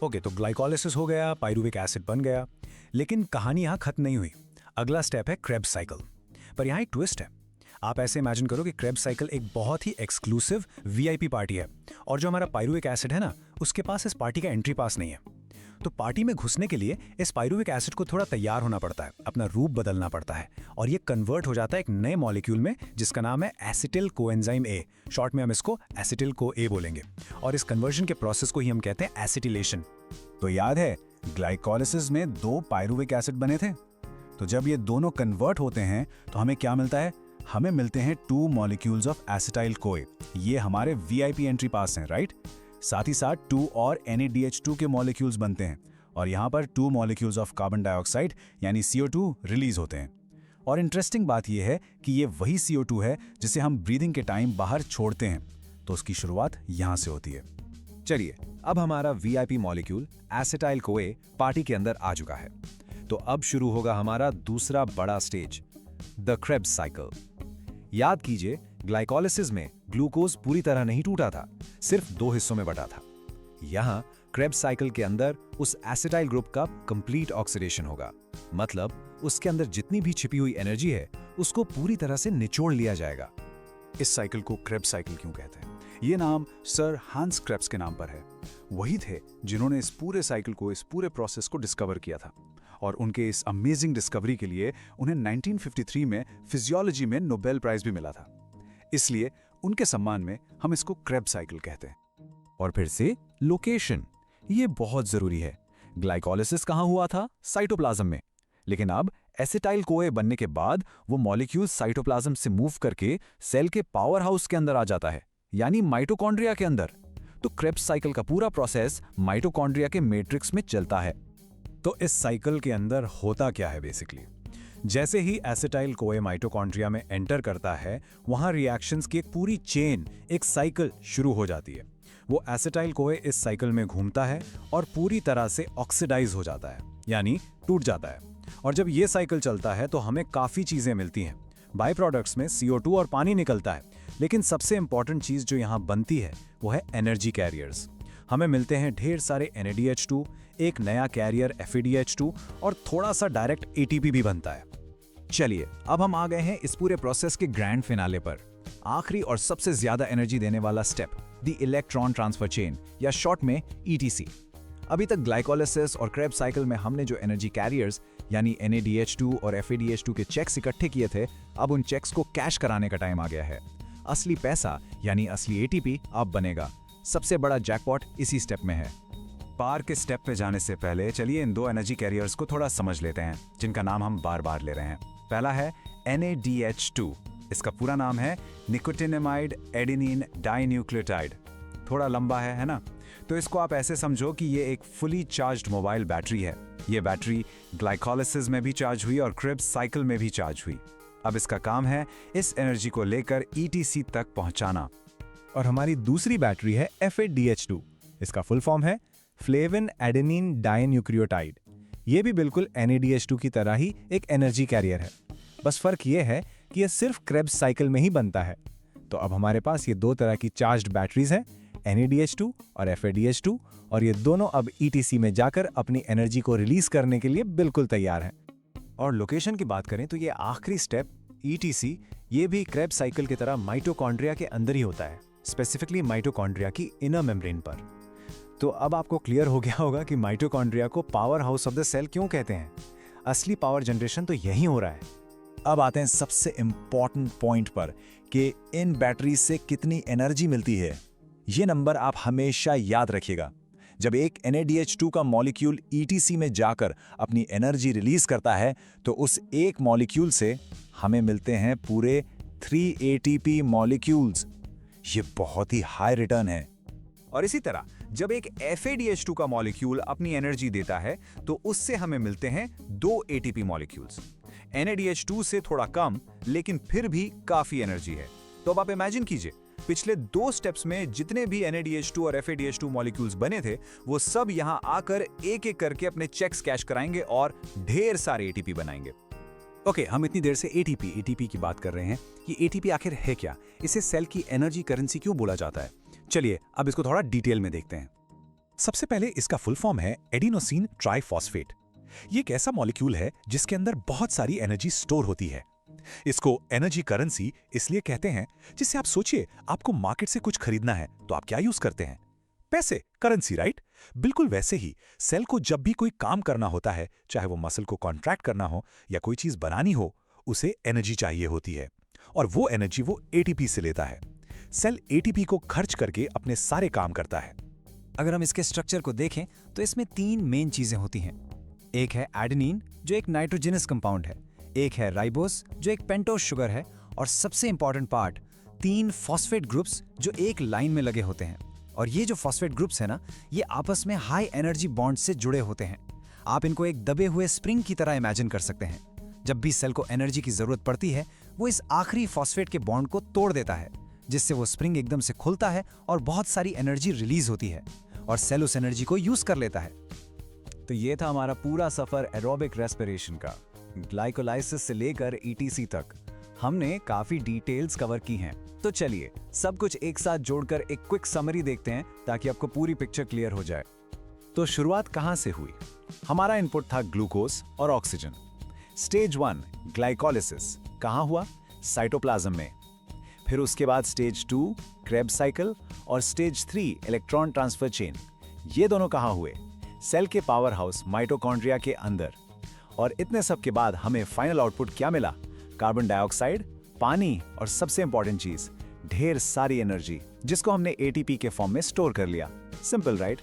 ओके, तो ग्लाइकोलिसिस हो गया, पाइरुविक एसिड बन गया, लेकिन कहानी यहाँ खत्म नहीं हुई। अगला स्टेप है क्रेब्स साइकिल। पर यहाँ एक ट्विस्ट है। आप ऐसे इमेजिन करो कि क्रेब्स साइकिल एक बहुत ही एक्सक्लूसिव VIP पार्टी है, और जो हमारा पाइरुविक एसिड है ना, उसके पास इस पार्टी का एंट्री पास नहीं है। तो पार्टी में घुसने के लिए इस पाइरुविक एसिड को थोड़ा तैयार होना पड़ता है, अपना रूप बदलना पड़ता है, और ये कन्वर्ट हो जाता है एक नए मॉलिक्यूल में जिसका नाम है एसिटिल कोएंजाइम ए। शॉर्ट में हम इसको एसिटिल को ए बोलेंगे, और इस कन्वर्जन के प्रोसेस को ही हम कहते हैं एसिटिलेशन। तो याद है, ग्लाइकोलिसिस में 2 पाइरुविक एसिड बने थे। तो जब ये दोनों कन्वर्ट होते हैं तो हमें क्या मिलता है? हमें मिलते हैं 2 मॉलिक्यूल्स ऑफ एसिटाइल कोए। ये हमारे VIP एंट्री पास हैं, राइट? साथ ही साथ 2 और NADH2 के मॉलिक्यूल्स बनते हैं, और यहाँ पर 2 मॉलिक्यूल्स ऑफ कार्बन डाइऑक्साइड यानी CO2 रिलीज होते हैं। और इंटरेस्टिंग बात यह है कि ये वही CO2 है जिसे हम ब्रीदिंग के टाइम बाहर छोड़ते हैं। तो उसकी शुरुआत यहाँ से होती है। चलिए, अब हमारा VIP molecule acetyl CoA party के अंदर आ चुका है। तो अब शुरू होगा हमारा दूसरा बड़ा स्टेज, द क्रेब्स साइकिल। याद कीजिए, ग्लाइकोलिसिस में ग्लूकोज पूरी तरह नहीं टूटा था, सिर्फ 2 हिस्सों में बटा था। यहाँ क्रेब्स साइकिल के अंदर उस एसिटाइल ग्रुप का कंप्लीट ऑक्सीडेशन होगा, मतलब उसके अंदर जितनी भी छिपी हुई एनर्जी है उसको पूरी तरह से निचोड़ लिया जाएगा। इस साइकिल को क्रेब्स साइकिल क्यों कहते हैं? ये नाम सर हांस क्रेब्स के नाम पर है। वही थे जिन्होंने इस पूरे साइकिल को, इस पूरे प्रोसेस को डिस्कवर किया था, और उनके इस अमेजिंग डिस्कवरी के लिए उन्हें 1953 में फिजियोलॉजी में नोबेल प्राइज भी मिला था। इसलिए उनके सम्मान में हम इसको क्रेब्स साइकिल कहते हैं। और फिर से लोकेशन, ये बहुत जरूरी है। ग्लाइकोलिसिस कहाँ हुआ था? साइटोप्लाज्म में। लेकिन अब एसिटाइल कोए बनने के बाद वो मॉलिक्यूल साइटोप्लाज्म से मूव करके सेल के पावर हाउस के अंदर आ जाता है, यानी माइटोकॉन्ड्रिया के अंदर। तो क्रेब्स साइकिल का पूरा प्रोसेस माइटोकॉन्ड्रिया के मैट्रिक्स में चलता है। तो इस साइकिल के अंदर होता क्या है बेसिकली? जैसे ही एसिटाइल कोए माइटोकॉन्ड्रिया में एंटर करता है, वहां रिएक्शंस की एक पूरी चेन, एक साइकिल शुरू हो जाती है। वो एसिटाइल कोए इस साइकिल में घूमता है और पूरी तरह से ऑक्सीडाइज हो जाता है, यानी टूट जाता है। और जब ये साइकिल चलता है तो हमें काफ़ी चीज़ें मिलती हैं। बाई प्रोडक्ट्स में CO2 और पानी निकलता है, लेकिन सबसे इंपॉर्टेंट चीज़ जो यहाँ बनती है वो है एनर्जी कैरियर्स। हमें मिलते हैं ढेर सारे NADH2, एक नया कैरियर FADH2, और थोड़ा सा डायरेक्ट ATP भी बनता है। चलिए, अब हम आ गए हैं इस पूरे प्रोसेस के ग्रैंड फिनाले पर। आखिरी और सबसे ज्यादा एनर्जी देने वाला step, the electron transfer chain, या शॉर्ट में ETC। अभी तक ग्लाइकोलिसिस और क्रेब्स साइकिल में हमने जो एनर्जी कैरियर्स यानी NADH2 और FADH2 के चेक्स इकट्ठे किए थे, अब उन चेक्स को कैश कराने का टाइम आ गया है। असली पैसा यानी असली ATP अब बनेगा। सबसे बड़ा जैकपॉट इसी स्टेप में है। पार के स्टेप पे जाने से पहले चलिए इन 2 एनर्जी कैरियर्स को थोड़ा समझ लेते हैं, जिनका नाम हम बार बार ले रहे हैं। पहला है NADH2। इसका पूरा नाम है निकोटिनामाइड एडेनिन डाइन्यूक्लियोटाइड। थोड़ा लंबा है ना? तो इसको आप ऐसे समझो कि ये एक फुली चार्ज्ड मोबाइल बैटरी है। ये बैटरी ग्लाइकोलिसिस में भी चार्ज हुई और क्रेब्स साइकिल में भी चार्ज हुई। अब इसका काम है इस एनर्जी को लेकर ETC तक पहुंचाना। और हमारी दूसरी बैटरी है FADH2। इसका फुल फॉर्म है फ्लेविन एडेनिन डाइन्यूक्लियोटाइड। ये भी बिल्कुल NADH2 की तरह ही एक एनर्जी कैरियर है, बस फर्क ये है कि ये सिर्फ क्रेब्स साइकिल में ही बनता है। तो अब हमारे पास ये 2 तरह की चार्ज्ड बैटरीज हैं, NADH2 और FADH2, और ये दोनों अब ETC में जाकर अपनी एनर्जी को रिलीज करने के लिए बिल्कुल तैयार हैं। और लोकेशन की बात करें तो ये आखिरी स्टेप ETC, ये भी क्रेब्स साइकिल की तरह माइटोकॉन्ड्रिया के अंदर ही होता है, स्पेसिफिकली माइटोकॉन्ड्रिया की इनर मेम्ब्रेन पर। तो अब आपको क्लियर हो गया होगा कि माइटोकॉन्ड्रिया को power house of the cell क्यों कहते हैं। असली पावर जनरेशन तो यहीं हो रहा है। अब आते हैं सबसे इंपॉर्टेंट पॉइंट पर कि इन बैटरी से कितनी एनर्जी मिलती है। ये नंबर आप हमेशा याद रखिएगा। जब एक NADH2 का मॉलिक्यूल ETC में जाकर अपनी एनर्जी रिलीज करता है तो उस एक मॉलिक्यूल से हमें मिलते हैं पूरे 3 ATP मॉलिक्यूल्स। ये बहुत ही हाई रिटर्न है। और इसी तरह जब एक FADH2 का मॉलिक्यूल अपनी एनर्जी देता है तो उससे हमें मिलते हैं 2 ATP मॉलिक्यूल्स। NADH2 से थोड़ा कम, लेकिन फिर भी काफी एनर्जी है। तो अब आप इमेजिन कीजिए, पिछले 2 स्टेप्स में जितने भी NADH2 और FADH2 मॉलिक्यूल्स बने थे वो सब यहाँ आकर एक एक करके अपने चेक्स कैश कराएंगे और ढेर सारे ATP बनाएंगे। ओके, हम इतनी देर से ATP की बात कर रहे हैं। ये ATP आखिर है क्या? इसे सेल की एनर्जी करेंसी क्यों बोला जाता है? चलिए अब इसको थोड़ा डिटेल में देखते हैं। सबसे पहले इसका फुल फॉर्म है एडिनोसिन ट्राइफॉस्फेट। ये एक ऐसा मॉलिक्यूल है जिसके अंदर बहुत सारी एनर्जी स्टोर होती है। इसको एनर्जी करेंसी इसलिए कहते हैं, जिससे आप सोचिए आपको मार्केट से कुछ खरीदना है तो आप क्या यूज करते हैं? पैसे, करेंसी, राइट? बिल्कुल वैसे ही सेल को जब भी कोई काम करना होता है, चाहे वो मसल को कॉन्ट्रैक्ट करना हो या कोई चीज बनानी हो, उसे एनर्जी चाहिए होती है और वो एनर्जी वो ATP से लेता है। सेल ATP को खर्च करके अपने सारे काम करता है। अगर हम इसके स्ट्रक्चर को देखें तो इसमें 3 मेन चीजें होती हैं। एक है एडेनिन जो एक नाइट्रोजनस कंपाउंड है, एक है राइबोस जो एक पेंटोस शुगर है, और सबसे इंपॉर्टेंट पार्ट 3 फॉस्फेट ग्रुप्स जो एक लाइन में लगे होते हैं। और ये जो फॉस्फेट ग्रुप्स है ना, ये आपस में हाई एनर्जी बॉन्ड से जुड़े होते हैं। आप इनको एक दबे हुए स्प्रिंग की तरह इमेजिन कर सकते हैं। जब भी सेल को एनर्जी की जरूरत पड़ती है, वो इस आखिरी फॉस्फेट के बॉन्ड को तोड़ देता है, जिससे वो स्प्रिंग एकदम से खुलता है और बहुत सारी एनर्जी रिलीज होती है और सेल उस एनर्जी को यूज कर लेता है। तो ये था हमारा पूरा सफर एरोबिक रेस्पिरेशन का, ग्लाइकोलाइसिस से लेकर ETC तक। हमने काफी डिटेल्स कवर की हैं। तो चलिए सब कुछ एक साथ जोड़कर एक क्विक समरी देखते हैं ताकि आपको पूरी पिक्चर क्लियर हो जाए। तो शुरुआत कहां से हुई? हमारा इनपुट था ग्लूकोज और ऑक्सीजन। स्टेज 1 ग्लाइकोलाइसिस कहां हुआ? साइटोप्लाज्म में। फिर उसके बाद स्टेज 2 क्रेब्स साइकिल और स्टेज 3 इलेक्ट्रॉन ट्रांसफर चेन। ये दोनों कहां हुए? सेल के पावर हाउस माइटोकॉन्ड्रिया के अंदर। और इतने सब के बाद हमें फाइनल आउटपुट क्या मिला? कार्बन डाइऑक्साइड, पानी और सबसे इंपॉर्टेंट चीज ढेर सारी एनर्जी, जिसको हमने ATP के फॉर्म में स्टोर कर लिया। Simple, right?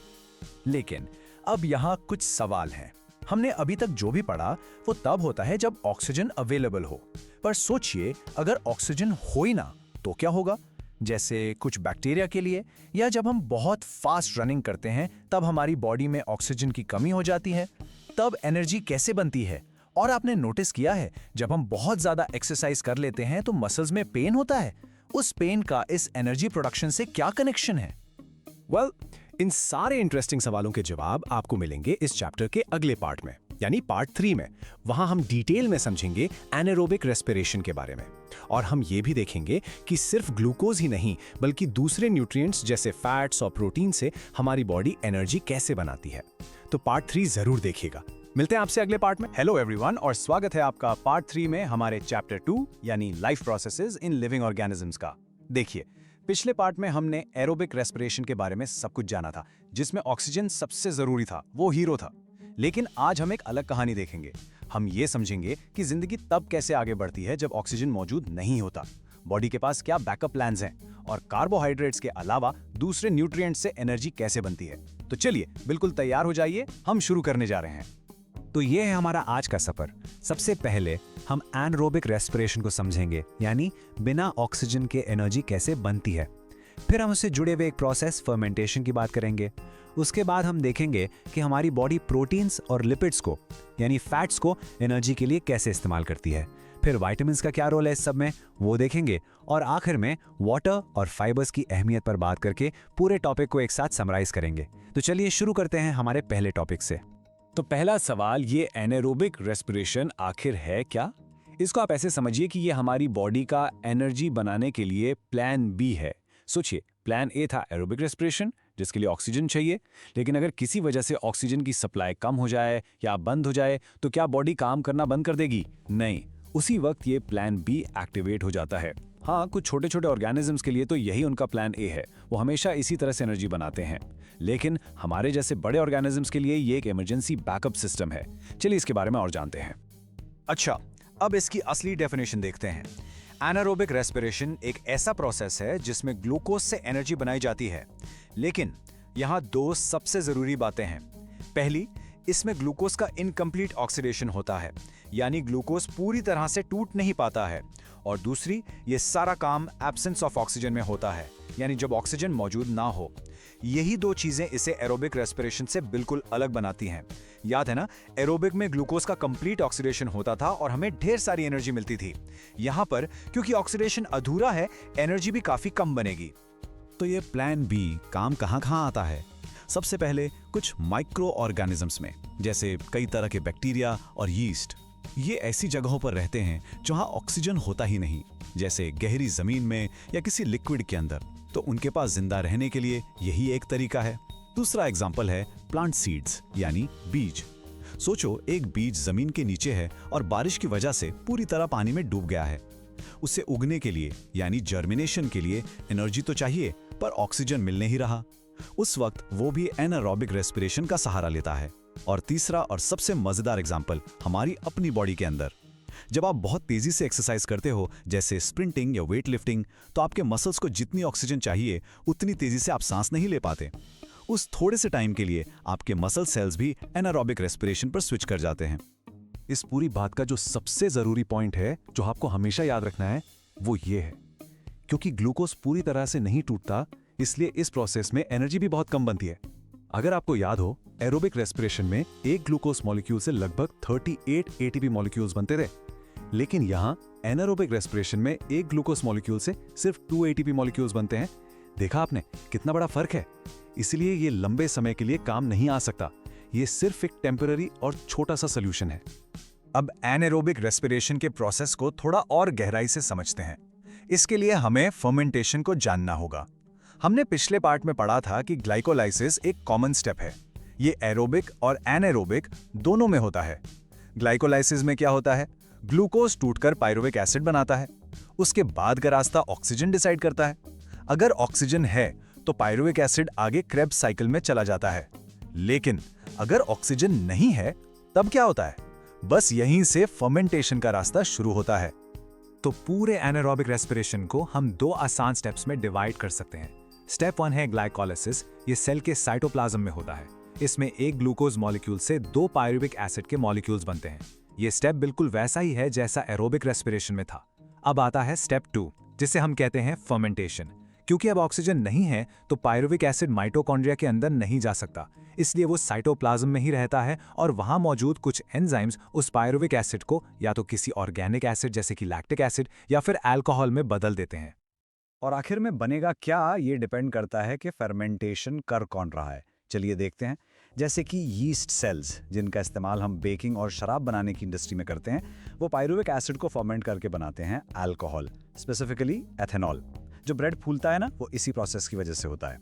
लेकिन अब यहाँ कुछ सवाल हैं। हमने अभी तक जो भी पढ़ा वो तब होता है जब ऑक्सीजन अवेलेबल हो, पर सोचिए अगर ऑक्सीजन हो ही ना तो क्या होगा? जैसे कुछ बैक्टीरिया के लिए, या जब हम बहुत फास्ट रनिंग करते हैं तब हमारी बॉडी में ऑक्सीजन की कमी हो जाती है, तब एनर्जी कैसे बनती है? और आपने नोटिस किया है जब हम बहुत ज्यादा एक्सरसाइज कर लेते हैं तो मसल्स में पेन होता है, उस पेन का इस एनर्जी प्रोडक्शन से क्या कनेक्शन है? वेल, इन सारे इंटरेस्टिंग सवालों के जवाब आपको मिलेंगे इस चैप्टर के अगले पार्ट में, यानी पार्ट 3 में। वहां हम डिटेल में समझेंगे एनारोबिक रेस्पिरेशन के बारे में, और हम ये भी देखेंगे कि सिर्फ ग्लूकोज ही नहीं बल्कि दूसरे न्यूट्रिएंट्स जैसे फैट्स और प्रोटीन से हमारी बॉडी एनर्जी कैसे बनाती है। तो पार्ट 3 जरूर देखिएगा। मिलते हैं आपसे अगले पार्ट में। हेलो एवरीवन, और स्वागत है आपका पार्ट 3 में हमारे चैप्टर 2 यानी life processes in living organisms का। देखिए, पिछले पार्ट में हमने एरोबिक रेस्पिरेशन के बारे में सब कुछ जाना था, जिसमें ऑक्सीजन सबसे जरूरी था, वो हीरो था। लेकिन आज हम एक अलग कहानी देखेंगे। हम ये समझेंगे कि जिंदगी तब कैसे आगे बढ़ती है जब ऑक्सीजन मौजूद नहीं होता, बॉडी के पास क्या बैकअप प्लान्स हैं, और कार्बोहाइड्रेट्स के अलावा दूसरे न्यूट्रिएंट्स से एनर्जी कैसे बनती है। तो चलिए बिल्कुल तैयार हो जाइए, हम शुरू करने जा रहे हैं। तो ये है हमारा आज का सफर। सबसे पहले हम एनारोबिक रेस्पिरेशन को समझेंगे, यानी बिना ऑक्सीजन के एनर्जी कैसे बनती है। फिर हम उससे जुड़े हुए एक प्रोसेस फर्मेंटेशन की बात करेंगे। उसके बाद हम देखेंगे कि हमारी बॉडी प्रोटीन्स और लिपिड्स को, यानी फैट्स को एनर्जी के लिए कैसे इस्तेमाल करती है। फिर विटामिन्स का क्या रोल है इस सब में, वो देखेंगे। और आखिर में वाटर और फाइबर्स की अहमियत पर बात करके पूरे टॉपिक को एक साथ समराइज करेंगे। तो चलिए शुरू करते हैं हमारे पहले टॉपिक से। तो पहला सवाल, ये एनारोबिक रेस्पिरेशन आखिर है क्या? इसको आप ऐसे समझिए कि ये हमारी बॉडी का एनर्जी बनाने के लिए प्लान बी है। सोचिए, प्लान ए था एरोबिक रेस्पिरेशन, जिसके लिए ऑक्सीजन चाहिए, लेकिन अगर किसी वजह से ऑक्सीजन की सप्लाई कम हो जाए या बंद हो जाए तो क्या बॉडी काम करना बंद कर देगी? नहीं, उसी वक्त ये प्लान बी एक्टिवेट हो जाता है। हाँ, कुछ छोटे छोटे ऑर्गेनिजम्स के लिए तो यही उनका प्लान ए है, वो हमेशा इसी तरह से एनर्जी बनाते हैं। लेकिन हमारे जैसे बड़े ऑर्गेनिजम्स के लिए ये एक इमरजेंसी बैकअप सिस्टम है। चलिए इसके बारे में और जानते हैं। अच्छा, अब इसकी असली डेफिनेशन देखते हैं। एनारोबिक रेस्पिरेशन एक ऐसा प्रोसेस है जिसमें ग्लूकोज से एनर्जी बनाई जाती है, लेकिन यहाँ 2 सबसे जरूरी बातें हैं। पहली, इसमें ग्लूकोज का इनकम्प्लीट ऑक्सीडेशन होता है, यानी ग्लूकोज पूरी तरह से टूट नहीं पाता है। और दूसरी, ये सारा काम एब्सेंस ऑफ ऑक्सीजन में होता है, यानी जब ऑक्सीजन मौजूद ना हो। यही 2 चीजें इसे एरोबिक रेस्पिरेशन से बिल्कुल अलग बनाती हैं। याद है ना, एरोबिक में ग्लूकोज का कंप्लीट ऑक्सीडेशन होता था और हमें ढेर सारी एनर्जी मिलती थी। यहाँ पर क्योंकि ऑक्सीडेशन अधूरा है, एनर्जी भी काफी कम बनेगी। तो ये प्लान बी काम कहाँ आता है? सबसे पहले कुछ माइक्रो ऑर्गेनिजम्स में, जैसे कई तरह के बैक्टीरिया और यीस्ट। ये ऐसी जगहों पर रहते हैं जहां ऑक्सीजन होता ही नहीं, जैसे गहरी जमीन में या किसी लिक्विड के अंदर। तो उनके पास जिंदा रहने के लिए यही एक तरीका है। दूसरा एग्जाम्पल है प्लांट सीड्स, यानी बीज। सोचो, एक बीज जमीन के नीचे है और बारिश की वजह से पूरी तरह पानी में डूब गया है। उसे उगने के लिए, यानी जर्मिनेशन के लिए एनर्जी तो चाहिए, पर ऑक्सीजन मिल नहीं रहा। उस वक्त वो भी एनारोबिक रेस्पिरेशन का सहारा लेता है। और तीसरा और सबसे मजेदार एग्जाम्पल हमारी अपनी बॉडी के अंदर। जब आप बहुत तेजी से एक्सरसाइज करते हो, जैसे स्प्रिंटिंग या वेट लिफ्टिंग, तो आपके मसल्स को जितनी ऑक्सीजन चाहिए उतनी तेजी से आप सांस नहीं ले पाते। उस थोड़े से टाइम के लिए आपके मसल सेल्स भी एनारोबिक रेस्पिरेशन पर स्विच कर जाते हैं। इस पूरी बात का जो सबसे जरूरी पॉइंट है, जो आपको हमेशा याद रखना है, वो ये है, क्योंकि ग्लूकोज पूरी तरह से नहीं टूटता, इसलिए इस प्रोसेस में एनर्जी भी बहुत कम बनती है। अगर आपको याद हो, एरोबिक रेस्पिरेशन में एक ग्लूकोज मॉलिक्यूल से लगभग 38 एटीपी मॉलिक्यूल्स बनते थे, लेकिन यहां एनारोबिक रेस्पिरेशन में एक ग्लूकोज मॉलिक्यूल से सिर्फ 2 एटीपी मॉलिक्यूल्स बनते हैं। देखा आपने कितना बड़ा फर्क है? इसलिए ये लंबे समय के लिए काम नहीं आ सकता। ये सिर्फ एक टेम्पररी और छोटा सा सोल्यूशन है। अब एनारोबिक रेस्पिरेशन के प्रोसेस को थोड़ा और गहराई से समझते हैं। इसके लिए हमें फर्मेंटेशन को जानना होगा। हमने पिछले पार्ट में पढ़ा था कि ग्लाइकोलाइसिस एक कॉमन स्टेप है। ये एरोबिक और एनारोबिक दोनों में होता है। ग्लाइकोलाइसिस में क्या होता है? ग्लूकोज टूटकर पायरुविक एसिड बनाता है। उसके बाद का रास्ता ऑक्सीजन डिसाइड करता है। अगर ऑक्सीजन है तो पायरुविक एसिड आगे क्रेब्स साइकिल में चला जाता है। लेकिन अगर ऑक्सीजन नहीं है, तब क्या होता है? बस यहीं से फर्मेंटेशन का रास्ता शुरू होता है। तो पूरे एनारोबिक रेस्पिरेशन को हम 2 आसान स्टेप्स में डिवाइड कर सकते हैं। स्टेप 1 है ग्लाइकोलाइसिस। ये सेल के साइटोप्लाज्म में होता है। इसमें एक ग्लूकोज मॉलिक्यूल से 2 पायरुविक एसिड के मॉलिक्यूल्स बनते हैं। ये स्टेप बिल्कुल वैसा ही है जैसा एरोबिक रेस्पिरेशन में था। अब आता है स्टेप 2, जिसे हम कहते हैं फर्मेंटेशन। क्योंकि अब ऑक्सीजन नहीं है, तो पायरुविक एसिड माइटोकॉन्ड्रिया के अंदर नहीं जा सकता, इसलिए वो साइटोप्लाज्म में ही रहता है और वहां मौजूद कुछ एंजाइम्स उस पायरुविक एसिड को या तो किसी ऑर्गेनिक एसिड जैसे कि लैक्टिक एसिड या फिर अल्कोहल में बदल देते हैं। और आखिर में बनेगा क्या, ये डिपेंड करता है कि फर्मेंटेशन कर कौन रहा है। चलिए देखते हैं। जैसे कि यीस्ट सेल्स, जिनका इस्तेमाल हम बेकिंग और शराब बनाने की इंडस्ट्री में करते हैं, वो पायरुविक एसिड को फर्मेंट करके बनाते हैं अल्कोहल, स्पेसिफिकली एथेनॉल। जो ब्रेड फूलता है ना, वो इसी प्रोसेस की वजह से होता है।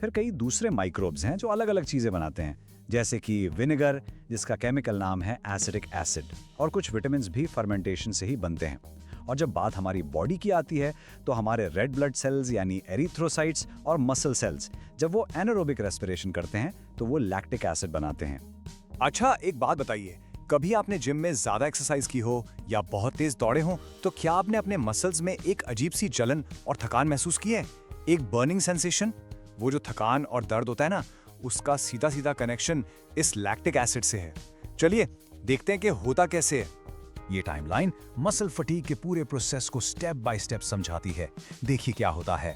फिर कई दूसरे माइक्रोब्स हैं जो अलग अलग चीज़ें बनाते हैं, जैसे कि विनेगर, जिसका केमिकल नाम है एसिटिक एसिड, और कुछ विटामिन्स भी फर्मेंटेशन से ही बनते हैं। और जब बात हमारी बॉडी की आती है, तो हमारे रेड ब्लड सेल्स यानी एरिथ्रोसाइट्स और मसल सेल्स, जब वो एनारोबिक रेस्पिरेशन करते हैं तो वो लैक्टिक एसिड बनाते हैं। अच्छा, एक बात बताइए, कभी आपने जिम में ज्यादा एक्सरसाइज की हो या बहुत तेज दौड़े हो, तो क्या आपने अपने मसल्स में एक अजीब सी जलन और थकान महसूस की है? एक बर्निंग सेंसेशन? वो जो थकान और दर्द होता है ना, उसका सीधा सीधा कनेक्शन इस लैक्टिक एसिड से है। चलिए देखते हैं कि होता कैसे है। ये टाइमलाइन मसल फटीग के पूरे प्रोसेस को स्टेप बाय स्टेप समझाती है। देखिए क्या होता है।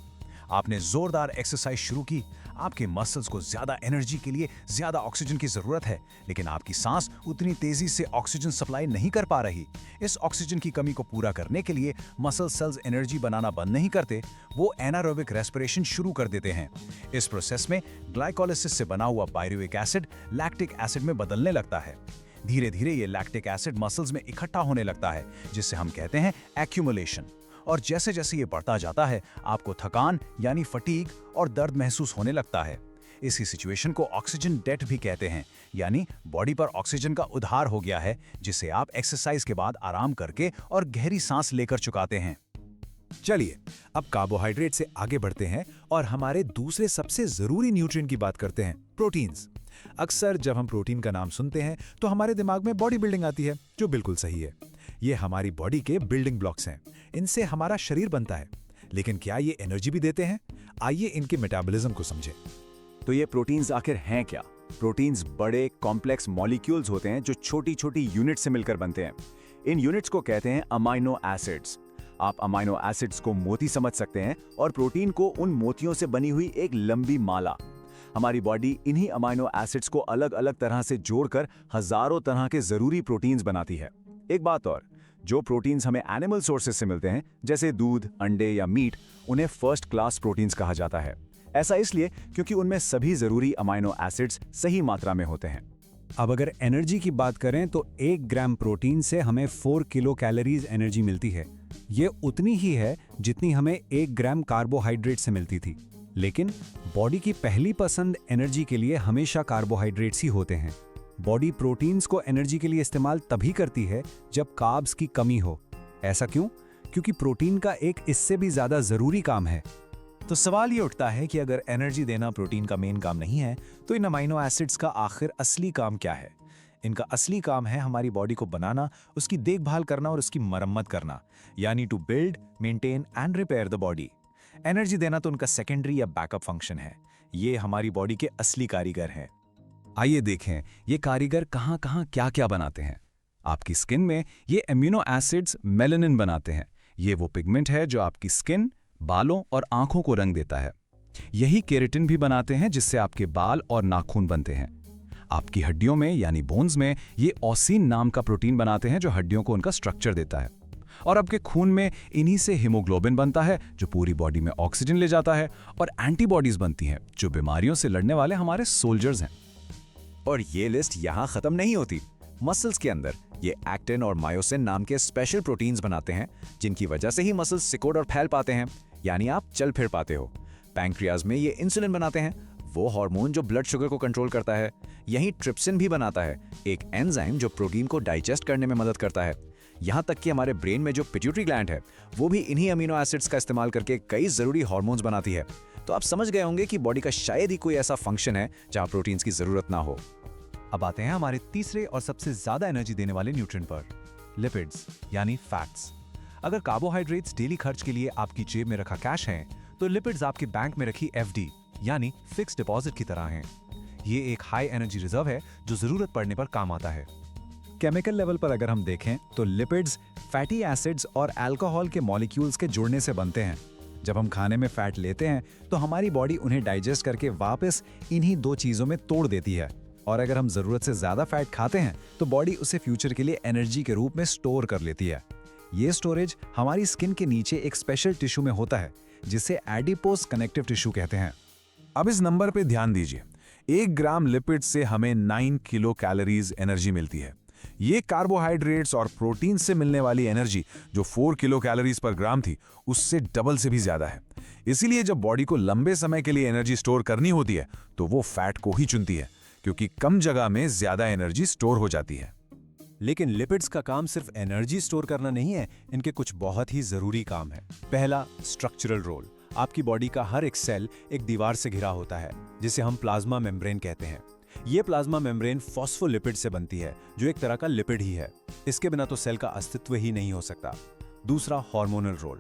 आपने जोरदार एक्सरसाइज शुरू की, आपके मसल्स को ज्यादा एनर्जी के लिए ज्यादा ऑक्सीजन की जरूरत है, लेकिन आपकी सांस उतनी तेजी से ऑक्सीजन सप्लाई नहीं कर पा रही। इस ऑक्सीजन की कमी को पूरा करने के लिए मसल सेल्स एनर्जी बनाना बंद नहीं करते, वो एनारोबिक रेस्पिरेशन शुरू कर देते हैं। इस प्रोसेस में ग्लाइकोलाइसिस से बना हुआ पायरुविक एसिड लैक्टिक एसिड में बदलने लगता है। धीरे धीरे ये लैक्टिक एसिड मसल्स में इकट्ठा होने लगता है, जिसे हम कहते हैं एक्यूमुलेशन। और जैसे जैसे ये बढ़ता जाता है, आपको थकान यानी फटीग और दर्द महसूस होने लगता है। इसी सिचुएशन को ऑक्सीजन डेट भी कहते हैं, यानी बॉडी पर ऑक्सीजन का उधार हो गया है, जिसे आप एक्सरसाइज के बाद आराम करके और गहरी सांस लेकर चुकाते हैं। चलिए अब कार्बोहाइड्रेट से आगे बढ़ते हैं और हमारे दूसरे सबसे जरूरी न्यूट्रिएंट की बात करते हैं, प्रोटीन्स। अक्सर जब हम प्रोटीन का नाम सुनते हैं तो हमारे दिमाग में बॉडी बिल्डिंग आती है, जो बिल्कुल सही है। ये हमारी बॉडी के बिल्डिंग ब्लॉक्स हैं, इनसे हमारा शरीर बनता है। लेकिन क्या ये एनर्जी भी देते हैं? आइए इनके मेटाबॉलिज्म को समझें। तो ये प्रोटीन्स आखिर हैं क्या? प्रोटीन्स बड़े कॉम्प्लेक्स मॉलिक्यूल्स होते हैं जो छोटी छोटी यूनिट से मिलकर बनते हैं। इन यूनिट्स को कहते हैं अमाइनो एसिड्स। आप अमाइनो एसिड्स को मोती समझ सकते हैं और प्रोटीन को उन मोतियों से बनी हुई एक लंबी माला। हमारी बॉडी इन्हीं अमाइनो एसिड्स को अलग अलग तरह से जोड़कर हजारों तरह के जरूरी प्रोटीन्स बनाती है। एक बात और, जो प्रोटीन्स हमें एनिमल सोर्सेज से मिलते हैं, जैसे दूध, अंडे या मीट, उन्हें फर्स्ट क्लास प्रोटीन्स कहा जाता है। ऐसा इसलिए क्योंकि उनमें सभी जरूरी अमाइनो एसिड्स सही मात्रा में होते हैं। अब अगर एनर्जी की बात करें तो 1 ग्राम प्रोटीन से हमें 4 किलो कैलोरीज एनर्जी मिलती है। ये उतनी ही है जितनी हमें 1 ग्राम कार्बोहाइड्रेट से मिलती थी। लेकिन बॉडी की पहली पसंद एनर्जी के लिए हमेशा कार्बोहाइड्रेट्स ही होते हैं। बॉडी प्रोटीन्स को एनर्जी के लिए इस्तेमाल तभी करती है जब कार्ब्स की कमी हो। ऐसा क्यों? क्योंकि प्रोटीन का एक इससे भी ज्यादा जरूरी काम है। तो सवाल ये उठता है कि अगर एनर्जी देना प्रोटीन का मेन काम नहीं है, तो इन अमाइनो एसिड्स का आखिर असली काम क्या है? इनका असली काम है हमारी बॉडी को बनाना, उसकी देखभाल करना और उसकी मरम्मत करना, यानी to build, maintain and repair the body. Energy देना तो उनका सेकेंडरी या बैकअप फंक्शन है। ये हमारी बॉडी के असली कारीगर हैं। आइए देखें ये कारीगर कहाँ कहाँ क्या क्या बनाते हैं। आपकी स्किन में ये एमिनो एसिड्स मेलानिन बनाते हैं। ये वो पिगमेंट है जो आपकी स्किन, बालों और आंखों को रंग देता है। यही केराटिन भी बनाते हैं जिससे आपके बाल और नाखून बनते हैं। आपकी हड्डियों में यानी बोन्स में ये ऑसिन नाम का प्रोटीन बनाते हैं जो हड्डियों को उनका स्ट्रक्चर देता है। और आपके खून में इन्हीं से हीमोग्लोबिन बनता है जो पूरी बॉडी में ऑक्सीजन ले जाता है, और एंटीबॉडीज बनती हैं जो बीमारियों से लड़ने वाले हमारे सोल्जर्स हैं। और ये लिस्ट यहाँ खत्म नहीं होती। मसल्स के अंदर ये एक्टिन और मायोसिन नाम के स्पेशल प्रोटीन्स बनाते हैं, जिनकी वजह से ही मसल्स सिकुड़ और फैल पाते हैं, यानी आप चल फिर पाते हो। पैंक्रियाज में ये इंसुलिन बनाते हैं, वो हार्मोन जो ब्लड शुगर को कंट्रोल करता है। यहीं ट्रिप्सिन भी बनाता है, एक एंजाइम जो प्रोटीन को डाइजेस्ट करने में मदद करता है। यहाँ तक कि हमारे ब्रेन में जो पिट्यूटरी ग्लैंड है, वो भी इन्हीं अमीनो एसिड्स का इस्तेमाल करके कई जरूरी हार्मोन्स बनाती है। तो आप समझ गए होंगे कि बॉडी का शायद ही कोई ऐसा फंक्शन है जहाँ प्रोटीन्स की जरूरत ना हो। अब आते हैं हमारे तीसरे और सबसे ज्यादा एनर्जी देने वाले न्यूट्रिएंट पर, लिपिड्स यानी फैट्स। अगर कार्बोहाइड्रेट्स डेली खर्च के लिए आपकी जेब में रखा कैश है, तो लिपिड्स आपके बैंक में रखी एफडी यानी फिक्स डिपॉजिट की तरह हैं। ये एक हाई एनर्जी रिजर्व है जो जरूरत पड़ने पर काम आता है। केमिकल लेवल पर अगर हम देखें तो लिपिड्स फैटी एसिड्स और अल्कोहल के मॉलिक्यूल्स के जुड़ने से बनते हैं। जब हम खाने में फैट लेते हैं तो हमारी बॉडी उन्हें डाइजेस्ट करके वापस इन्हीं 2 चीजों में तोड़ देती है, और अगर हम जरूरत से ज्यादा फैट खाते हैं तो बॉडी उसे फ्यूचर के लिए एनर्जी के रूप में स्टोर कर लेती है। ये स्टोरेज हमारी स्किन के नीचे एक स्पेशल टिश्यू में होता है जिसे एडिपोज कनेक्टिव टिश्यू कहते हैं। अब इस नंबर पे ध्यान दीजिए। 1 ग्राम लिपिड से हमें 9 किलो कैलोरीज एनर्जी मिलती है। ये कार्बोहाइड्रेट्स और प्रोटीन से मिलने वाली एनर्जी जो 4 किलो कैलोरीज पर ग्राम थी, उससे डबल से भी ज्यादा है। इसीलिए जब बॉडी को लंबे समय के लिए एनर्जी स्टोर करनी होती है तो वो फैट को ही चुनती है, क्योंकि कम जगह में ज्यादा एनर्जी स्टोर हो जाती है। लेकिन लिपिड्स का काम सिर्फ एनर्जी स्टोर करना नहीं है, इनके कुछ बहुत ही जरूरी काम है। पहला, स्ट्रक्चरल रोल। आपकी बॉडी का हर एक सेल एक दीवार से घिरा होता है जिसे हम प्लाज्मा मेम्ब्रेन कहते हैं। ये प्लाज्मा मेम्ब्रेन फॉस्फोलिपिड से बनती है जो एक तरह का लिपिड ही है। इसके बिना तो सेल का अस्तित्व ही नहीं हो सकता। दूसरा, हार्मोनल रोल।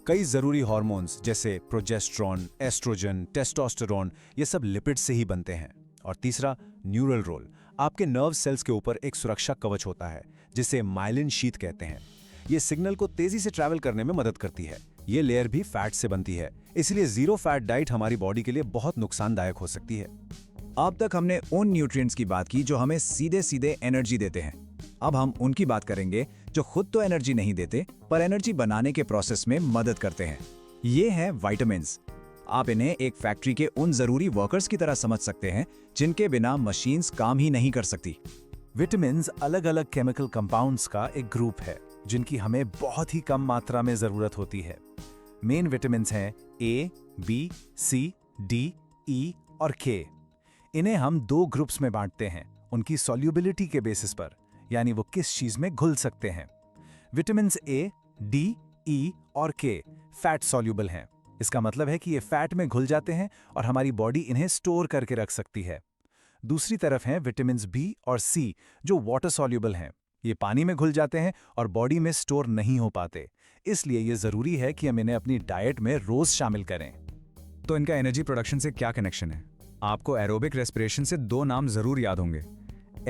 कई जरूरी हार्मोन्स जैसे प्रोजेस्टेरॉन, एस्ट्रोजन, टेस्टोस्टेरोन, ये सब लिपिड से ही बनते हैं। और तीसरा, न्यूरल रोल। आपके नर्व सेल्स के ऊपर एक सुरक्षा कवच होता है जिसे माइलिन शीथ कहते हैं। ये सिग्नल को तेजी से ट्रैवल करने में मदद करती है। ये लेयर भी फैट से बनती है, इसलिए जीरो फैट डाइट हमारी बॉडी के लिए बहुत नुकसानदायक हो सकती है। अब तक हमने उन न्यूट्रिएंट्स की बात की जो हमें सीधे सीधे एनर्जी देते हैं। अब हम उनकी बात करेंगे जो खुद तो एनर्जी नहीं देते पर एनर्जी बनाने के प्रोसेस में मदद करते हैं। ये हैं विटामिन्स। आप इन्हें एक फैक्ट्री के उन जरूरी वर्कर्स की तरह समझ सकते हैं जिनके बिना मशीन्स काम ही नहीं कर सकती। विटामिन्स अलग अलग केमिकल कंपाउंड्स का एक ग्रुप है जिनकी हमें बहुत ही कम मात्रा में जरूरत होती है। मेन विटामिन्स हैं ए, बी, सी, डी, ई और के। इन्हें हम 2 ग्रुप्स में बांटते हैं उनकी सॉल्युबिलिटी के बेसिस पर, यानी वो किस चीज में घुल सकते हैं। विटामिन्स ए, डी, ई और के फैट सॉल्युबल हैं। इसका मतलब है कि ये फैट में घुल जाते हैं और हमारी बॉडी इन्हें स्टोर करके रख सकती है। दूसरी तरफ हैं विटामिन्स बी और सी जो वाटर सॉल्युबल हैं। ये पानी में घुल जाते हैं और बॉडी में स्टोर नहीं हो पाते, इसलिए ये जरूरी है कि हम इन्हें अपनी डाइट में रोज शामिल करें। तो इनका एनर्जी प्रोडक्शन से क्या कनेक्शन है? आपको एरोबिक रेस्पिरेशन से 2 नाम जरूर याद होंगे,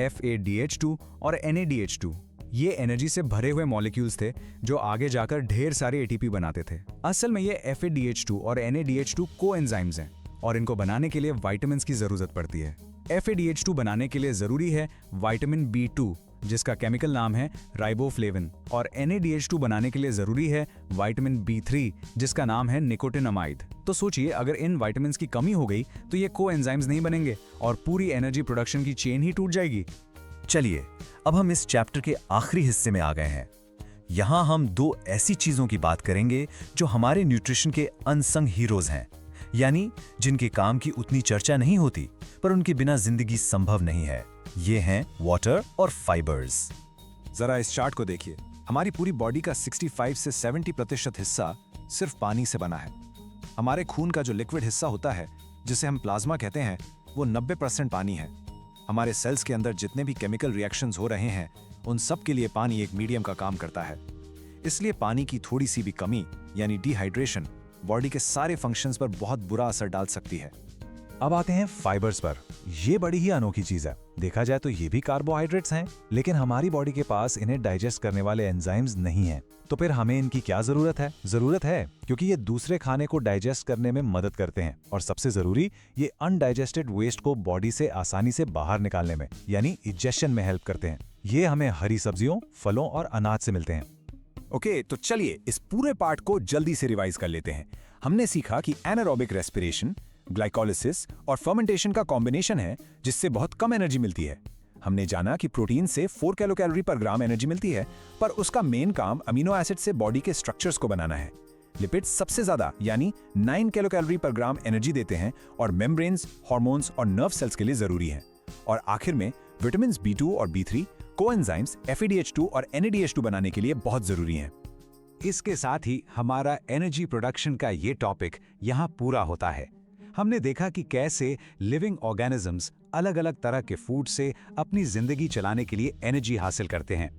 FADH2 और NADH2। ये एनर्जी से भरे हुए मॉलिक्यूल्स थे जो आगे जाकर ढेर सारे ATP बनाते थे। असल में ये FADH2 और NADH2 कोएंजाइम्स हैं और इनको बनाने के लिए विटामिन्स की जरूरत पड़ती है। FADH2 बनाने के लिए जरूरी है विटामिन B2 जिसका केमिकल नाम है राइबोफ्लेविन, और NADH2 बनाने के लिए जरूरी है विटामिन B3 जिसका नाम है निकोटिनामाइड। तो सोचिए, अगर इन विटामिन्स की कमी हो गई तो ये कोएंजाइम्स नहीं बनेंगे और पूरी एनर्जी प्रोडक्शन की चेन ही टूट जाएगी। चलिए, अब हम इस चैप्टर के आखिरी हिस्से में आ गए हैं। यहाँ हम दो ऐसी चीजों की बात करेंगे जो हमारे न्यूट्रिशन के अनसंग हीरोज हैं, यानी जिनके काम की उतनी चर्चा नहीं होती पर उनके बिना जिंदगी संभव नहीं है। ये हैं वाटर और फाइबर्स। जरा इस चार्ट को देखिए। हमारी पूरी बॉडी का 65 से 70% हिस्सा सिर्फ पानी से बना है। हमारे खून का जो लिक्विड हिस्सा होता है, जिसे हम प्लाज्मा कहते हैं, वो 90% पानी है। हमारे सेल्स के अंदर जितने भी केमिकल रिएक्शंस हो रहे हैं, उन सब के लिए पानी एक मीडियम का काम करता है। इसलिए पानी की थोड़ी सी भी कमी यानी डिहाइड्रेशन बॉडी के सारे फंक्शंस पर बहुत बुरा असर डाल सकती है। अब आते हैं फाइबर्स पर। ये बड़ी ही अनोखी चीज है। देखा जाए तो ये भी कार्बोहाइड्रेट्स हैं, लेकिन हमारी बॉडी के पास इन्हें डाइजेस्ट करने वाले एंजाइम्स नहीं हैं। तो फिर हमें इनकी क्या जरूरत है? जरूरत है क्योंकि ये दूसरे खाने को डाइजेस्ट करने में मदद करते हैं, और सबसे जरूरी, ये अनडाइजेस्टेड वेस्ट को बॉडी से आसानी से बाहर निकालने में यानी इजेशन में हेल्प करते हैं। ये हमें हरी सब्जियों, फलों और अनाज से मिलते हैं। ओके, तो चलिए इस पूरे पार्ट को जल्दी से रिवाइज कर लेते हैं। हमने सीखा कि एनारोबिक रेस्पिरेशन, ग्लाइकोलिसिस और फर्मेंटेशन का कॉम्बिनेशन है जिससे बहुत कम एनर्जी मिलती है। हमने जाना कि प्रोटीन से 4 किलोकैलोरी पर ग्राम एनर्जी मिलती है, पर उसका मेन काम अमीनो एसिड से बॉडी के स्ट्रक्चर्स को बनाना है। लिपिड्स सबसे ज्यादा यानी 9 किलोकैलोरी पर ग्राम एनर्जी देते हैं और मेम्ब्रेन्स, हार्मोन्स और नर्व सेल्स के लिए जरूरी हैं। और आखिर में विटामिन B2 और B3 कोएंजाइम्स FADH2 और NADH2 बनाने के लिए बहुत जरूरी हैं। इसके साथ ही हमारा एनर्जी प्रोडक्शन का ये टॉपिक यहाँ पूरा होता है। हमने देखा कि कैसे लिविंग ऑर्गेनिजम्स अलग अलग तरह के फूड से अपनी जिंदगी चलाने के लिए एनर्जी हासिल करते हैं।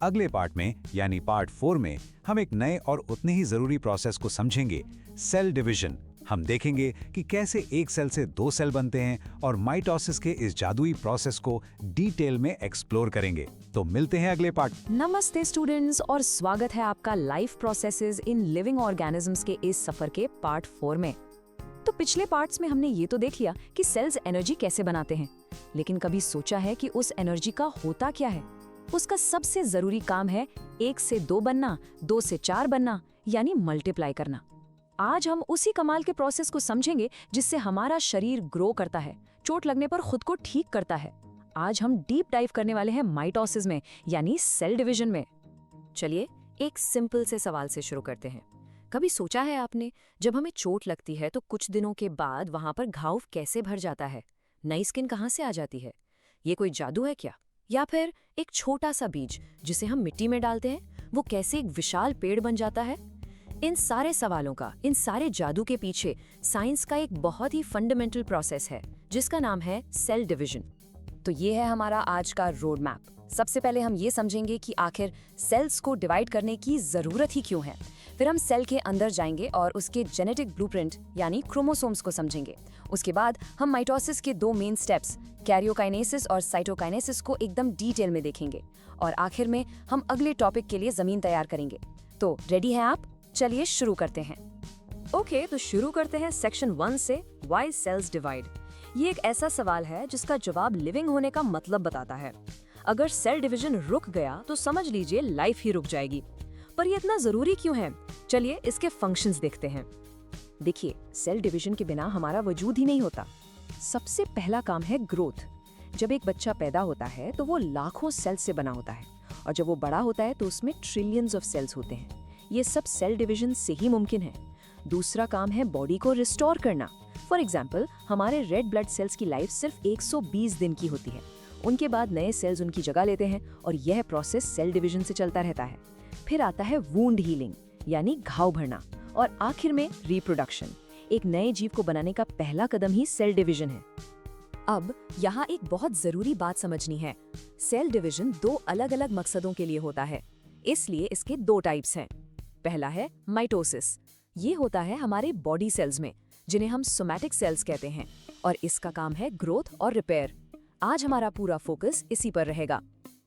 अगले पार्ट में यानी पार्ट 4 में हम एक नए और उतने ही जरूरी प्रोसेस को समझेंगे, सेल डिवीजन। हम देखेंगे कि कैसे एक सेल से 2 सेल बनते हैं और माइटोसिस के इस जादुई प्रोसेस को डिटेल में एक्सप्लोर करेंगे। तो मिलते हैं अगले पार्ट। नमस्ते स्टूडेंट्स, और स्वागत है आपका life processes in living organisms के इस सफर के पार्ट 4 में। तो पिछले पार्ट्स में हमने ये तो देख लिया कि सेल्स एनर्जी कैसे बनाते हैं, लेकिन कभी सोचा है कि उस एनर्जी का होता क्या है? उसका सबसे जरूरी काम है 1 से 2 बनना, 2 से 4 बनना, यानी मल्टीप्लाई करना। आज हम उसी कमाल के प्रोसेस को समझेंगे जिससे हमारा शरीर ग्रो करता है, चोट लगने पर खुद को ठीक करता है। आज हम डीप डाइव करने वाले हैं माइटोसिस में, यानी सेल डिवीजन में। चलिए एक सिंपल से सवाल से शुरू करते हैं। कभी सोचा है आपने, जब हमें चोट लगती है तो कुछ दिनों के बाद वहां पर घाव कैसे भर जाता है? नई स्किन कहाँ से आ जाती है? ये कोई जादू है क्या? या फिर एक छोटा सा बीज जिसे हम मिट्टी में डालते हैं, वो कैसे एक विशाल पेड़ बन जाता है? इन सारे सवालों का, इन सारे जादू के पीछे साइंस का एक बहुत ही फंडामेंटल प्रोसेस है जिसका नाम है सेल डिवीजन। तो ये है हमारा आज का रोड मैप। सबसे पहले हम ये समझेंगे कि आखिर सेल्स को डिवाइड करने की जरूरत ही क्यों है। फिर हम सेल के अंदर जाएंगे और उसके जेनेटिक ब्लूप्रिंट यानी क्रोमोसोम्स को समझेंगे। उसके बाद हम माइटोसिस के 2 मेन स्टेप्स, कैरियोकाइनेसिस और साइटोकाइनेसिस को एकदम डिटेल में देखेंगे। और आखिर में हम अगले टॉपिक के लिए जमीन तैयार करेंगे। तो रेडी हैं आप? चलिए शुरू करते हैं। ओके, तो शुरू करते हैं सेक्शन 1 से, व्हाई सेल्स डिवाइड। ये एक ऐसा सवाल है जिसका जवाब लिविंग होने का मतलब बताता है। अगर सेल डिवीजन रुक गया तो समझ लीजिए लाइफ ही रुक जाएगी। पर ये इतना जरूरी क्यों है? चलिए इसके फंक्शंस देखते हैं। देखिए, सेल डिवीजन के बिना हमारा वजूद ही नहीं होता। सबसे पहला काम है ग्रोथ। जब एक बच्चा पैदा होता है तो वो लाखों सेल्स से बना होता है, और जब वो बड़ा होता है तो उसमें ट्रिलियंस ऑफ सेल्स होते हैं। ये सब सेल डिवीजन से ही मुमकिन है। दूसरा काम है बॉडी को रिस्टोर करना। फॉर एग्जाम्पल, हमारे रेड ब्लड सेल्स की लाइफ सिर्फ 120 दिन की होती है। उनके बाद नए सेल्स उनकी जगह लेते हैं और यह प्रोसेस सेल डिवीजन से चलता रहता है। फिर आता है वुंड हीलिंग यानी घाव भरना, और आखिर में रिप्रोडक्शन। एक नए जीव को बनाने का पहला कदम ही सेल डिवीजन है। अब यहाँ एक बहुत जरूरी बात समझनी है। सेल डिवीजन 2 अलग अलग मकसदों के लिए होता है, इसलिए इसके 2 टाइप्स हैं। पहला है माइटोसिस। ये होता है हमारे बॉडी सेल्स में, जिन्हें हम सोमैटिक सेल्स कहते हैं, और इसका काम है ग्रोथ और रिपेयर। आज हमारा पूरा फोकस इसी पर रहेगा।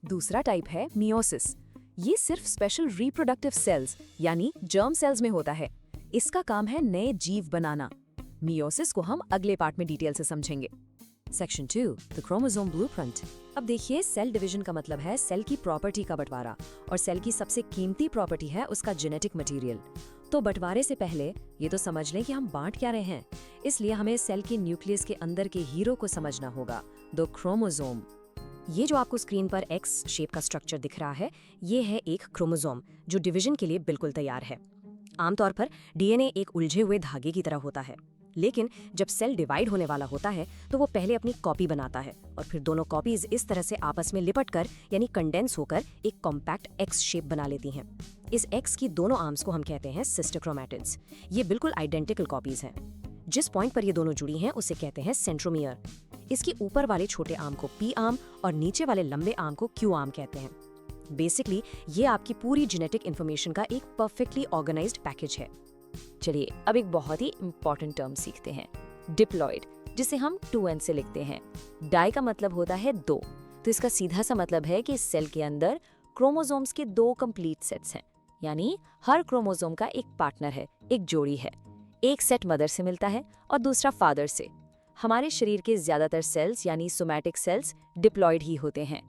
दूसरा टाइप है मियोसिस। ये सिर्फ स्पेशल रिप्रोडक्टिव सेल्स यानी जर्म सेल्स में होता है। इसका काम है नए जीव बनाना। मियोसिस को हम अगले पार्ट में डिटेल से समझेंगे। Section 2, the chromosome blueprint. अब देखिए, सेल डिवीजन का मतलब है सेल की प्रॉपर्टी का बंटवारा, और सेल की सबसे कीमती प्रॉपर्टी है उसका जेनेटिक मटेरियल। तो बंटवारे से पहले ये तो समझ लें कि हम बांट क्या रहे हैं, इसलिए हमें सेल के न्यूक्लियस के अंदर के हीरो को समझना होगा, द क्रोमोसोम। ये जो आपको स्क्रीन पर एक्स शेप का स्ट्रक्चर दिख रहा है, ये है एक क्रोमोसोम जो डिवीजन के लिए बिल्कुल तैयार है। आमतौर पर डीएनए एक उलझे हुए धागे की तरह होता है, लेकिन जब सेल डिवाइड होने वाला होता है तो वो पहले अपनी कॉपी बनाता है और फिर दोनों कॉपीज इस तरह से आपस में लिपट कर यानी कंडेंस होकर एक कॉम्पैक्ट एक्स शेप बना लेती हैं। इस एक्स की दोनों आर्म्स को हम कहते हैं सिस्टर क्रोमैटिड्स। ये बिल्कुल आइडेंटिकल कॉपीज हैं। जिस पॉइंट पर ये दोनों जुड़ी हैं उसे कहते हैं सेंट्रोमियर। इसकी ऊपर वाले छोटे आर्म को पी आर्म और नीचे वाले लंबे आर्म को क्यू आर्म कहते हैं। बेसिकली ये आपकी पूरी जेनेटिक इन्फॉर्मेशन का एक परफेक्टली ऑर्गेनाइज्ड पैकेज है। चलिए अब एक बहुत ही इंपॉर्टेंट टर्म सीखते हैं, डिप्लॉइड, जिसे हम 2n से लिखते हैं। डाई का मतलब होता है 2, तो इसका सीधा सा मतलब है कि इस सेल के अंदर क्रोमोसोम्स के 2 कंप्लीट सेट्स हैं, यानी हर क्रोमोसोम का एक पार्टनर है, एक जोड़ी है। एक सेट मदर से मिलता है और दूसरा फादर से। हमारे शरीर के ज्यादातर सेल्स यानी सोमैटिक सेल्स डिप्लॉइड ही होते हैं।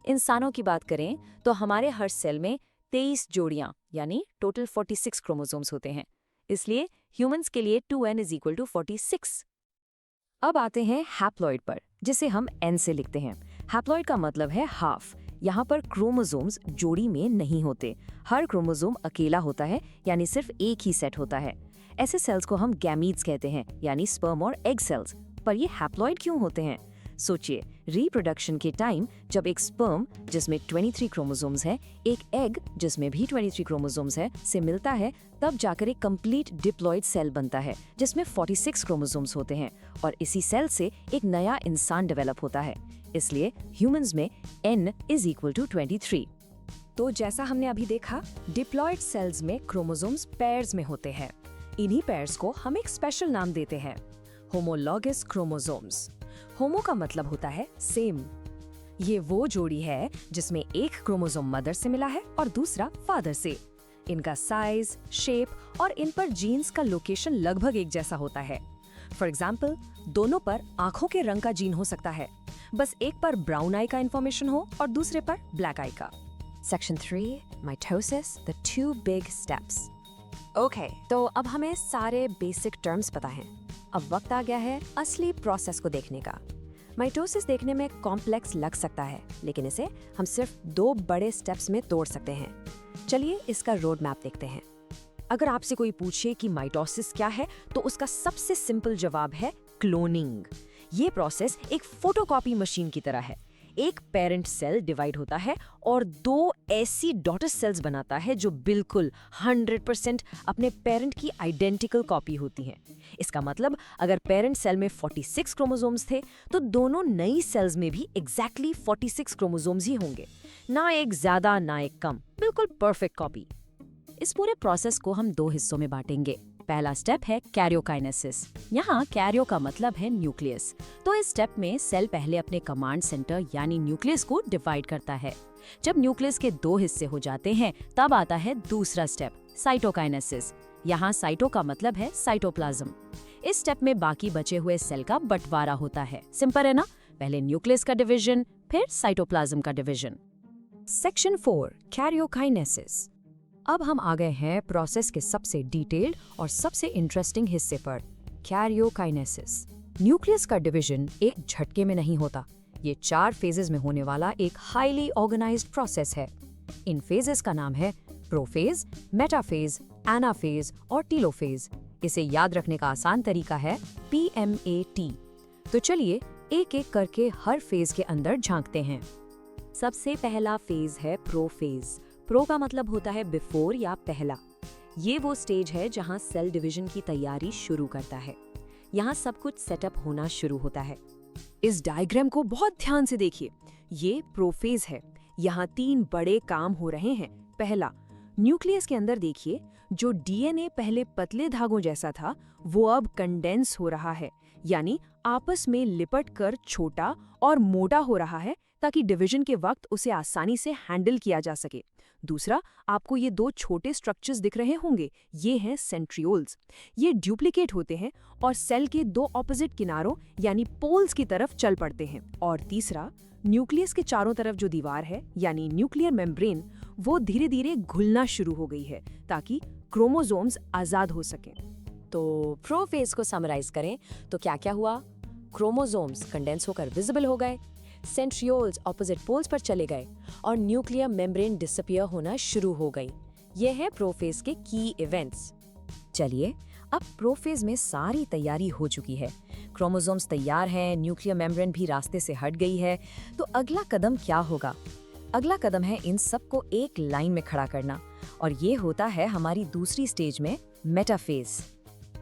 इंसानों की बात करें तो हमारे हर सेल में 23 जोड़ियां यानी टोटल 46 क्रोमोसोम्स होते हैं, इसलिए ह्यूमंस के लिए 2n = 46। अब आते हैं हैप्लॉइड पर, जिसे हम n से लिखते हैं। हैप्लॉइड का मतलब है हाफ। यहाँ पर क्रोमोसोम्स जोड़ी में नहीं होते, हर क्रोमोसोम अकेला होता है, यानी सिर्फ एक ही सेट होता है। ऐसे सेल्स को हम गैमीट्स कहते हैं, यानी स्पर्म और एग सेल्स। पर ये हैप्लॉइड क्यों होते हैं? सोचिए, रिप्रोडक्शन के टाइम जब एक स्पर्म जिसमें 23 क्रोमोसोम्स है, एक एग जिसमें भी 23 क्रोमोसोम्स है से मिलता है, तब जाकर एक कंप्लीट डिप्लॉइड सेल बनता है जिसमें 46 क्रोमोसोम्स होते हैं, और इसी सेल से एक नया इंसान डेवलप होता है। इसलिए ह्यूमंस में n = 23। तो जैसा हमने अभी देखा, डिप्लॉइड सेल्स में क्रोमोसोम्स पेयर्स में होते हैं। इन्हीं पेयर्स को हम एक स्पेशल नाम देते हैं, होमोलॉगस क्रोमोसोम्स। होमो का मतलब होता है सेम। ये वो जोड़ी है जिसमें एक क्रोमोसोम मदर से मिला है और दूसरा फादर से। इनका साइज, शेप और इन पर जीन्स का लोकेशन लगभग एक जैसा होता है। फॉर एग्जाम्पल, दोनों पर आंखों के रंग का जीन हो सकता है, बस एक पर ब्राउन आई का इंफॉर्मेशन हो और दूसरे पर ब्लैक आई का। Section 3, mitosis, the 2 big steps. Okay, तो अब हमें सारे बेसिक टर्म्स पता हैं। अब वक्त आ गया है असली प्रोसेस को देखने का। माइटोसिस देखने में कॉम्प्लेक्स लग सकता है, लेकिन इसे हम सिर्फ 2 बड़े स्टेप्स में तोड़ सकते हैं। चलिए इसका रोड मैप देखते हैं। अगर आपसे कोई पूछे कि माइटोसिस क्या है, तो उसका सबसे सिंपल जवाब है क्लोनिंग। ये प्रोसेस एक फोटोकॉपी मशीन की तरह है। एक पेरेंट सेल डिवाइड होता है और 2 ऐसी डॉटर सेल्स बनाता है जो बिल्कुल 100% अपने पेरेंट की आइडेंटिकल कॉपी होती हैं। इसका मतलब अगर पेरेंट सेल में 46 क्रोमोसोम्स थे, तो दोनों नई सेल्स में भी एग्जैक्टली 46 क्रोमोसोम्स ही होंगे, ना एक ज्यादा ना एक कम, बिल्कुल परफेक्ट कॉपी। इस पूरे प्रोसेस को हम 2 हिस्सों में बांटेंगे। पहला स्टेप है कैरियोकाइनेसिस। यहाँ कैरियो का मतलब है न्यूक्लियस। तो इस स्टेप में सेल पहले अपने कमांड सेंटर यानी न्यूक्लियस को डिवाइड करता है। जब न्यूक्लियस के 2 हिस्से हो जाते हैं, तब आता है दूसरा स्टेप, साइटोकाइनेसिस। यहाँ साइटो का मतलब है साइटोप्लाज्म। इस स्टेप में बाकी बचे हुए सेल का बंटवारा होता है। सिंपल है ना? पहले न्यूक्लियस का डिवीजन, फिर साइटोप्लाज्म का डिवीजन। Section 4, karyokinesis. अब हम आ गए हैं प्रोसेस के सबसे डिटेल्ड और सबसे इंटरेस्टिंग हिस्से पर, कैरियोकाइनेसिस। न्यूक्लियस का डिवीजन एक झटके में नहीं होता। ये 4 फेजेस में होने वाला एक हाईली ऑर्गेनाइज्ड प्रोसेस है। इन फेजेस का नाम है प्रोफेज, मेटाफेज, एनाफेज और टीलोफेज। इसे याद रखने का आसान तरीका है PMAT। तो चलिए एक एक करके हर फेज के अंदर झांकते हैं। सबसे पहला फेज है प्रोफेज। प्रो का मतलब होता है बिफोर या पहला। ये वो स्टेज है जहां सेल डिवीजन की तैयारी शुरू करता है। यहाँ सब कुछ सेटअप होना शुरू होता है। इस डायग्राम को बहुत ध्यान से देखिए। ये प्रोफेज है। यहाँ 3 बड़े काम हो रहे हैं। पहला, न्यूक्लियस के अंदर देखिए, जो डीएनए पहले पतले धागों जैसा था, वो अब कंडेंस हो रहा है, यानी आपस में लिपट कर छोटा और मोटा हो रहा है, ताकि डिवीजन के वक्त उसे आसानी से हैंडल किया जा सके। दूसरा, आपको ये 2 छोटे स्ट्रक्चर्स दिख रहे होंगे, ये हैं सेंट्रियोल्स। ये डुप्लीकेट होते हैं और सेल के 2 ऑपोजिट किनारों यानी पोल्स की तरफ चल पड़ते हैं। और तीसरा, न्यूक्लियस के चारों तरफ जो दीवार है यानी न्यूक्लियर मेम्ब्रेन, वो धीरे धीरे घुलना शुरू हो गई है ताकि क्रोमोसोम्स आजाद हो सकें। तो प्रोफेज को समराइज करें तो क्या क्या हुआ? क्रोमोसोम्स कंडेंस होकर विजिबल हो गए, सेंट्रियोल्स ऑपोजिट पोल्स पर चले गए और न्यूक्लियर मेम्ब्रेन डिसअपियर होना शुरू हो गई। ये है प्रोफेज के की इवेंट्स। चलिए, अब प्रोफेज में सारी तैयारी हो चुकी है, क्रोमोसोम्स तैयार हैं, न्यूक्लियर मेम्ब्रेन भी रास्ते से हट गई है। तो अगला कदम क्या होगा? अगला कदम है इन सबको एक लाइन में खड़ा करना, और ये होता है हमारी दूसरी स्टेज में, मेटाफेज।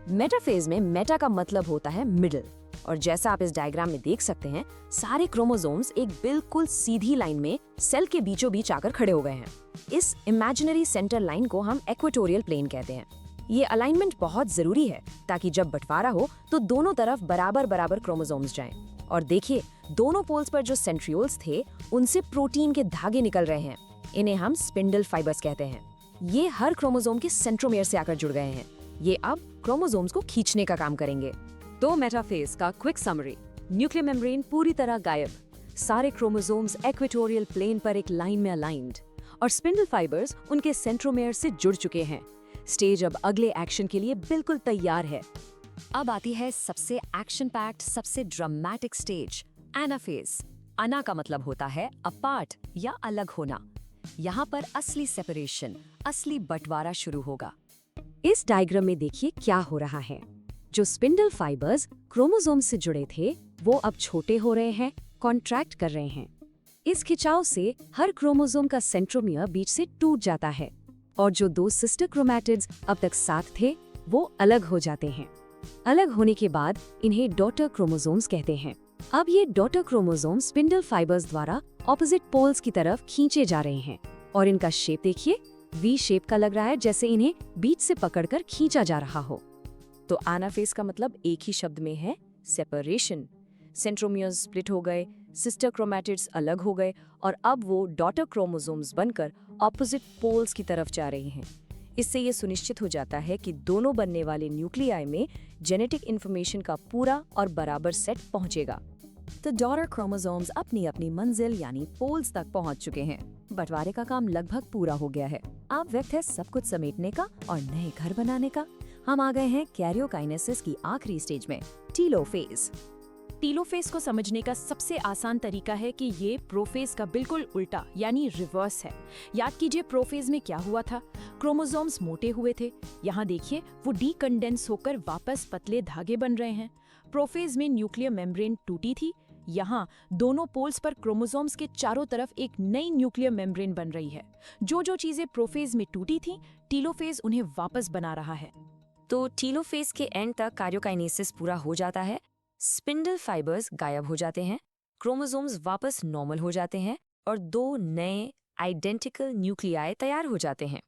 मेटाफेज में मेटा का मतलब होता है मिडिल, और जैसा आप इस डायग्राम में देख सकते हैं, सारे क्रोमोसोम्स एक बिल्कुल सीधी लाइन में सेल के बीचों बीच आकर खड़े हो गए हैं। इस इमेजिनरी सेंटर लाइन को हम इक्वेटोरियल प्लेन कहते हैं। ये अलाइनमेंट बहुत जरूरी है ताकि जब बंटवारा हो तो दोनों तरफ बराबर बराबर क्रोमोसोम्स जाएं। और देखिए, दोनों पोल्स पर जो सेंट्रियोल्स थे, उनसे प्रोटीन के धागे निकल रहे हैं। इन्हें हम स्पिंडल फाइबर्स कहते हैं। ये हर क्रोमोसोम के सेंट्रोमियर से आकर जुड़ गए हैं। ये अब क्रोमोसोम्स को खींचने का काम करेंगे। तो मेटाफेज का क्विक समरी: न्यूक्लियर मेम्ब्रेन पूरी तरह गायब, सारे क्रोमोसोम्स इक्वेटोरियल प्लेन पर एक लाइन में अलाइंड, और स्पिंडल फाइबर्स उनके सेंट्रोमियर से जुड़ चुके हैं। स्टेज अब अगले एक्शन के लिए बिल्कुल तैयार है। अब आती है सबसे एक्शन पैक्ड, सबसे ड्रामेटिक स्टेज, एनाफेज। अना का मतलब होता है अपार्ट या अलग होना। यहाँ पर असली सेपरेशन, असली बंटवारा शुरू होगा। इस डायग्राम में देखिए क्या हो रहा है। जो स्पिंडल फाइबर्स क्रोमोसोम से जुड़े थे, वो अब छोटे हो रहे हैं, कॉन्ट्रैक्ट कर रहे हैं। इस खिंचाव से हर क्रोमोसोम का सेंट्रोमियर बीच से टूट जाता है, और जो 2 सिस्टर क्रोमैटिड्स अब तक साथ थे, वो अलग हो जाते हैं। अलग होने के बाद इन्हें डॉटर क्रोमोसोम्स कहते हैं। अब ये डॉटर क्रोमोसोम स्पिंडल फाइबर्स द्वारा ऑपोजिट पोल्स की तरफ खींचे जा रहे हैं, और इनका शेप देखिए, वी शेप का लग रहा है, जैसे इन्हें बीच से पकड़कर खींचा जा रहा हो। तो एनाफेज का मतलब एक ही शब्द में है, सेपरेशन। सेंट्रोमियर्स स्प्लिट हो गए, सिस्टर क्रोमैटिड्स अलग हो गए, और अब वो डॉटर क्रोमोसोम्स बनकर ऑपोजिट पोल्स की तरफ जा रहे हैं। इससे ये सुनिश्चित हो जाता है कि दोनों बनने वाले न्यूक्लियाई में जेनेटिक इंफॉर्मेशन का पूरा और बराबर सेट पहुंचेगा। तो डॉटर क्रोमोसोम्स अपनी अपनी मंजिल यानी पोल्स तक पहुंच चुके हैं। बंटवारे का काम लगभग पूरा हो गया है। अब वक्त है सब कुछ समेटने का और नए घर बनाने का। हम आ गए हैं कैरियोकाइनेसिस की आखिरी स्टेज में, टीलोफेज। टीलोफेज को समझने का सबसे आसान तरीका है कि ये प्रोफेज का बिल्कुल उल्टा यानी रिवर्स है। याद कीजिए, प्रोफेज में क्या हुआ था? क्रोमोसोम्स मोटे हुए थे। यहाँ देखिए, वो डीकंडेंस होकर वापस पतले धागे बन रहे हैं। प्रोफेज में न्यूक्लियर मेम्ब्रेन टूटी थी। यहाँ दोनों पोल्स पर क्रोमोसोम्स के चारों तरफ एक नई न्यूक्लियर मेम्ब्रेन बन रही है। जो जो चीजें प्रोफेज में टूटी थी, टीलोफेज उन्हें वापस बना रहा है। तो टीलोफेज के एंड तक कार्योकाइनेसिस पूरा हो जाता है। स्पिंडल फाइबर्स गायब हो जाते हैं, क्रोमोसोम्स वापस नॉर्मल हो जाते हैं, और 2 नए आइडेंटिकल न्यूक्लियाई तैयार हो जाते हैं।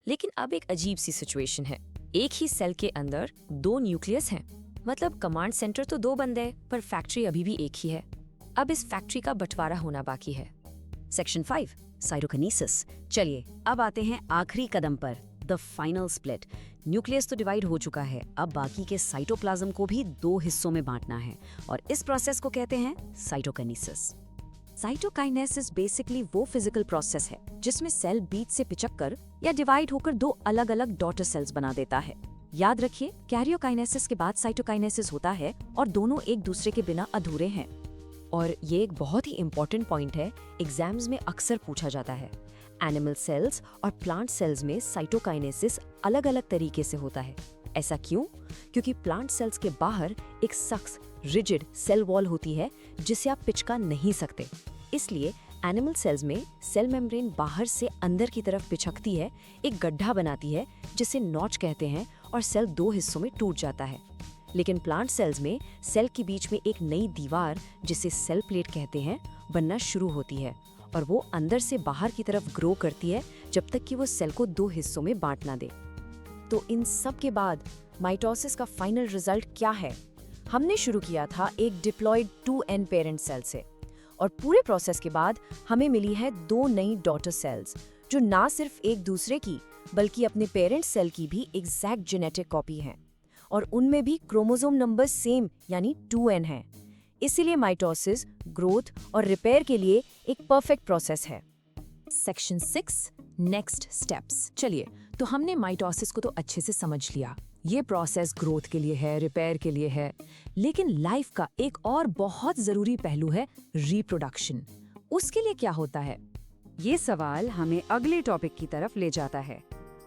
लेकिन अब एक अजीब सी सिचुएशन है। एक ही सेल के अंदर 2 न्यूक्लियस हैं। मतलब कमांड सेंटर तो 2 बंद है, पर फैक्ट्री अभी भी एक ही है। अब इस फैक्ट्री का बंटवारा होना बाकी है। Section 5, cytokinesis. चलिए, अब आते हैं आखिरी कदम पर, द फाइनल स्प्लिट। न्यूक्लियस तो डिवाइड हो चुका है, अब बाकी के साइटोप्लाज्म को भी 2 हिस्सों में बांटना है, और इस प्रोसेस को कहते हैं साइटोकिनेसिस। साइटोकाइनेसिस बेसिकली वो फिजिकल प्रोसेस है जिसमें सेल बीच से पिचककर या डिवाइड होकर 2 अलग अलग डॉटर सेल्स बना देता है। याद रखिए, कैरियोकाइनेसिस के बाद साइटोकाइनेसिस होता है, और दोनों एक दूसरे के बिना अधूरे हैं। और ये एक बहुत ही इंपॉर्टेंट पॉइंट है, एग्जाम्स में अक्सर पूछा जाता है। एनिमल सेल्स और प्लांट सेल्स में साइटोकाइनेसिस अलग अलग तरीके से होता है। ऐसा क्यों? क्योंकि प्लांट सेल्स के बाहर एक सख्त रिजिड सेल वॉल होती है जिसे आप पिचका नहीं सकते। इसलिए एनिमल सेल्स में सेल मेम्ब्रेन बाहर से अंदर की तरफ पिचकती है, एक गड्ढा बनाती है जिसे नॉच कहते हैं, और सेल 2 हिस्सों में टूट जाता है। लेकिन प्लांट सेल्स में सेल के बीच में एक नई दीवार, जिसे सेल प्लेट कहते हैं, बनना शुरू होती है, और वो अंदर से बाहर की तरफ ग्रो करती है जब तक कि वो सेल को 2 हिस्सों में बांट ना दे। तो इन सब के बाद माइटोसिस का फाइनल रिजल्ट क्या है? हमने शुरू किया था एक डिप्लॉयड 2n पेरेंट सेल से, और पूरे प्रोसेस के बाद हमें मिली है 2 नई डॉटर सेल्स जो ना सिर्फ एक दूसरे की बल्कि अपने पेरेंट सेल की भी एग्जैक्ट जेनेटिक कॉपी हैं और उनमें भी क्रोमोसोम नंबर सेम यानी 2n है। इसीलिए माइटोसिस, ग्रोथ और रिपेयर के लिए एक परफेक्ट प्रोसेस है। Section 6 next steps. चलिए, तो हमने माइटोसिस को तो अच्छे से समझ लिया। ये प्रोसेस ग्रोथ के लिए है, रिपेयर के लिए है, लेकिन लाइफ का एक और बहुत जरूरी पहलू है रिप्रोडक्शन। उसके लिए क्या होता है? ये सवाल हमें अगले टॉपिक की तरफ ले जाता है।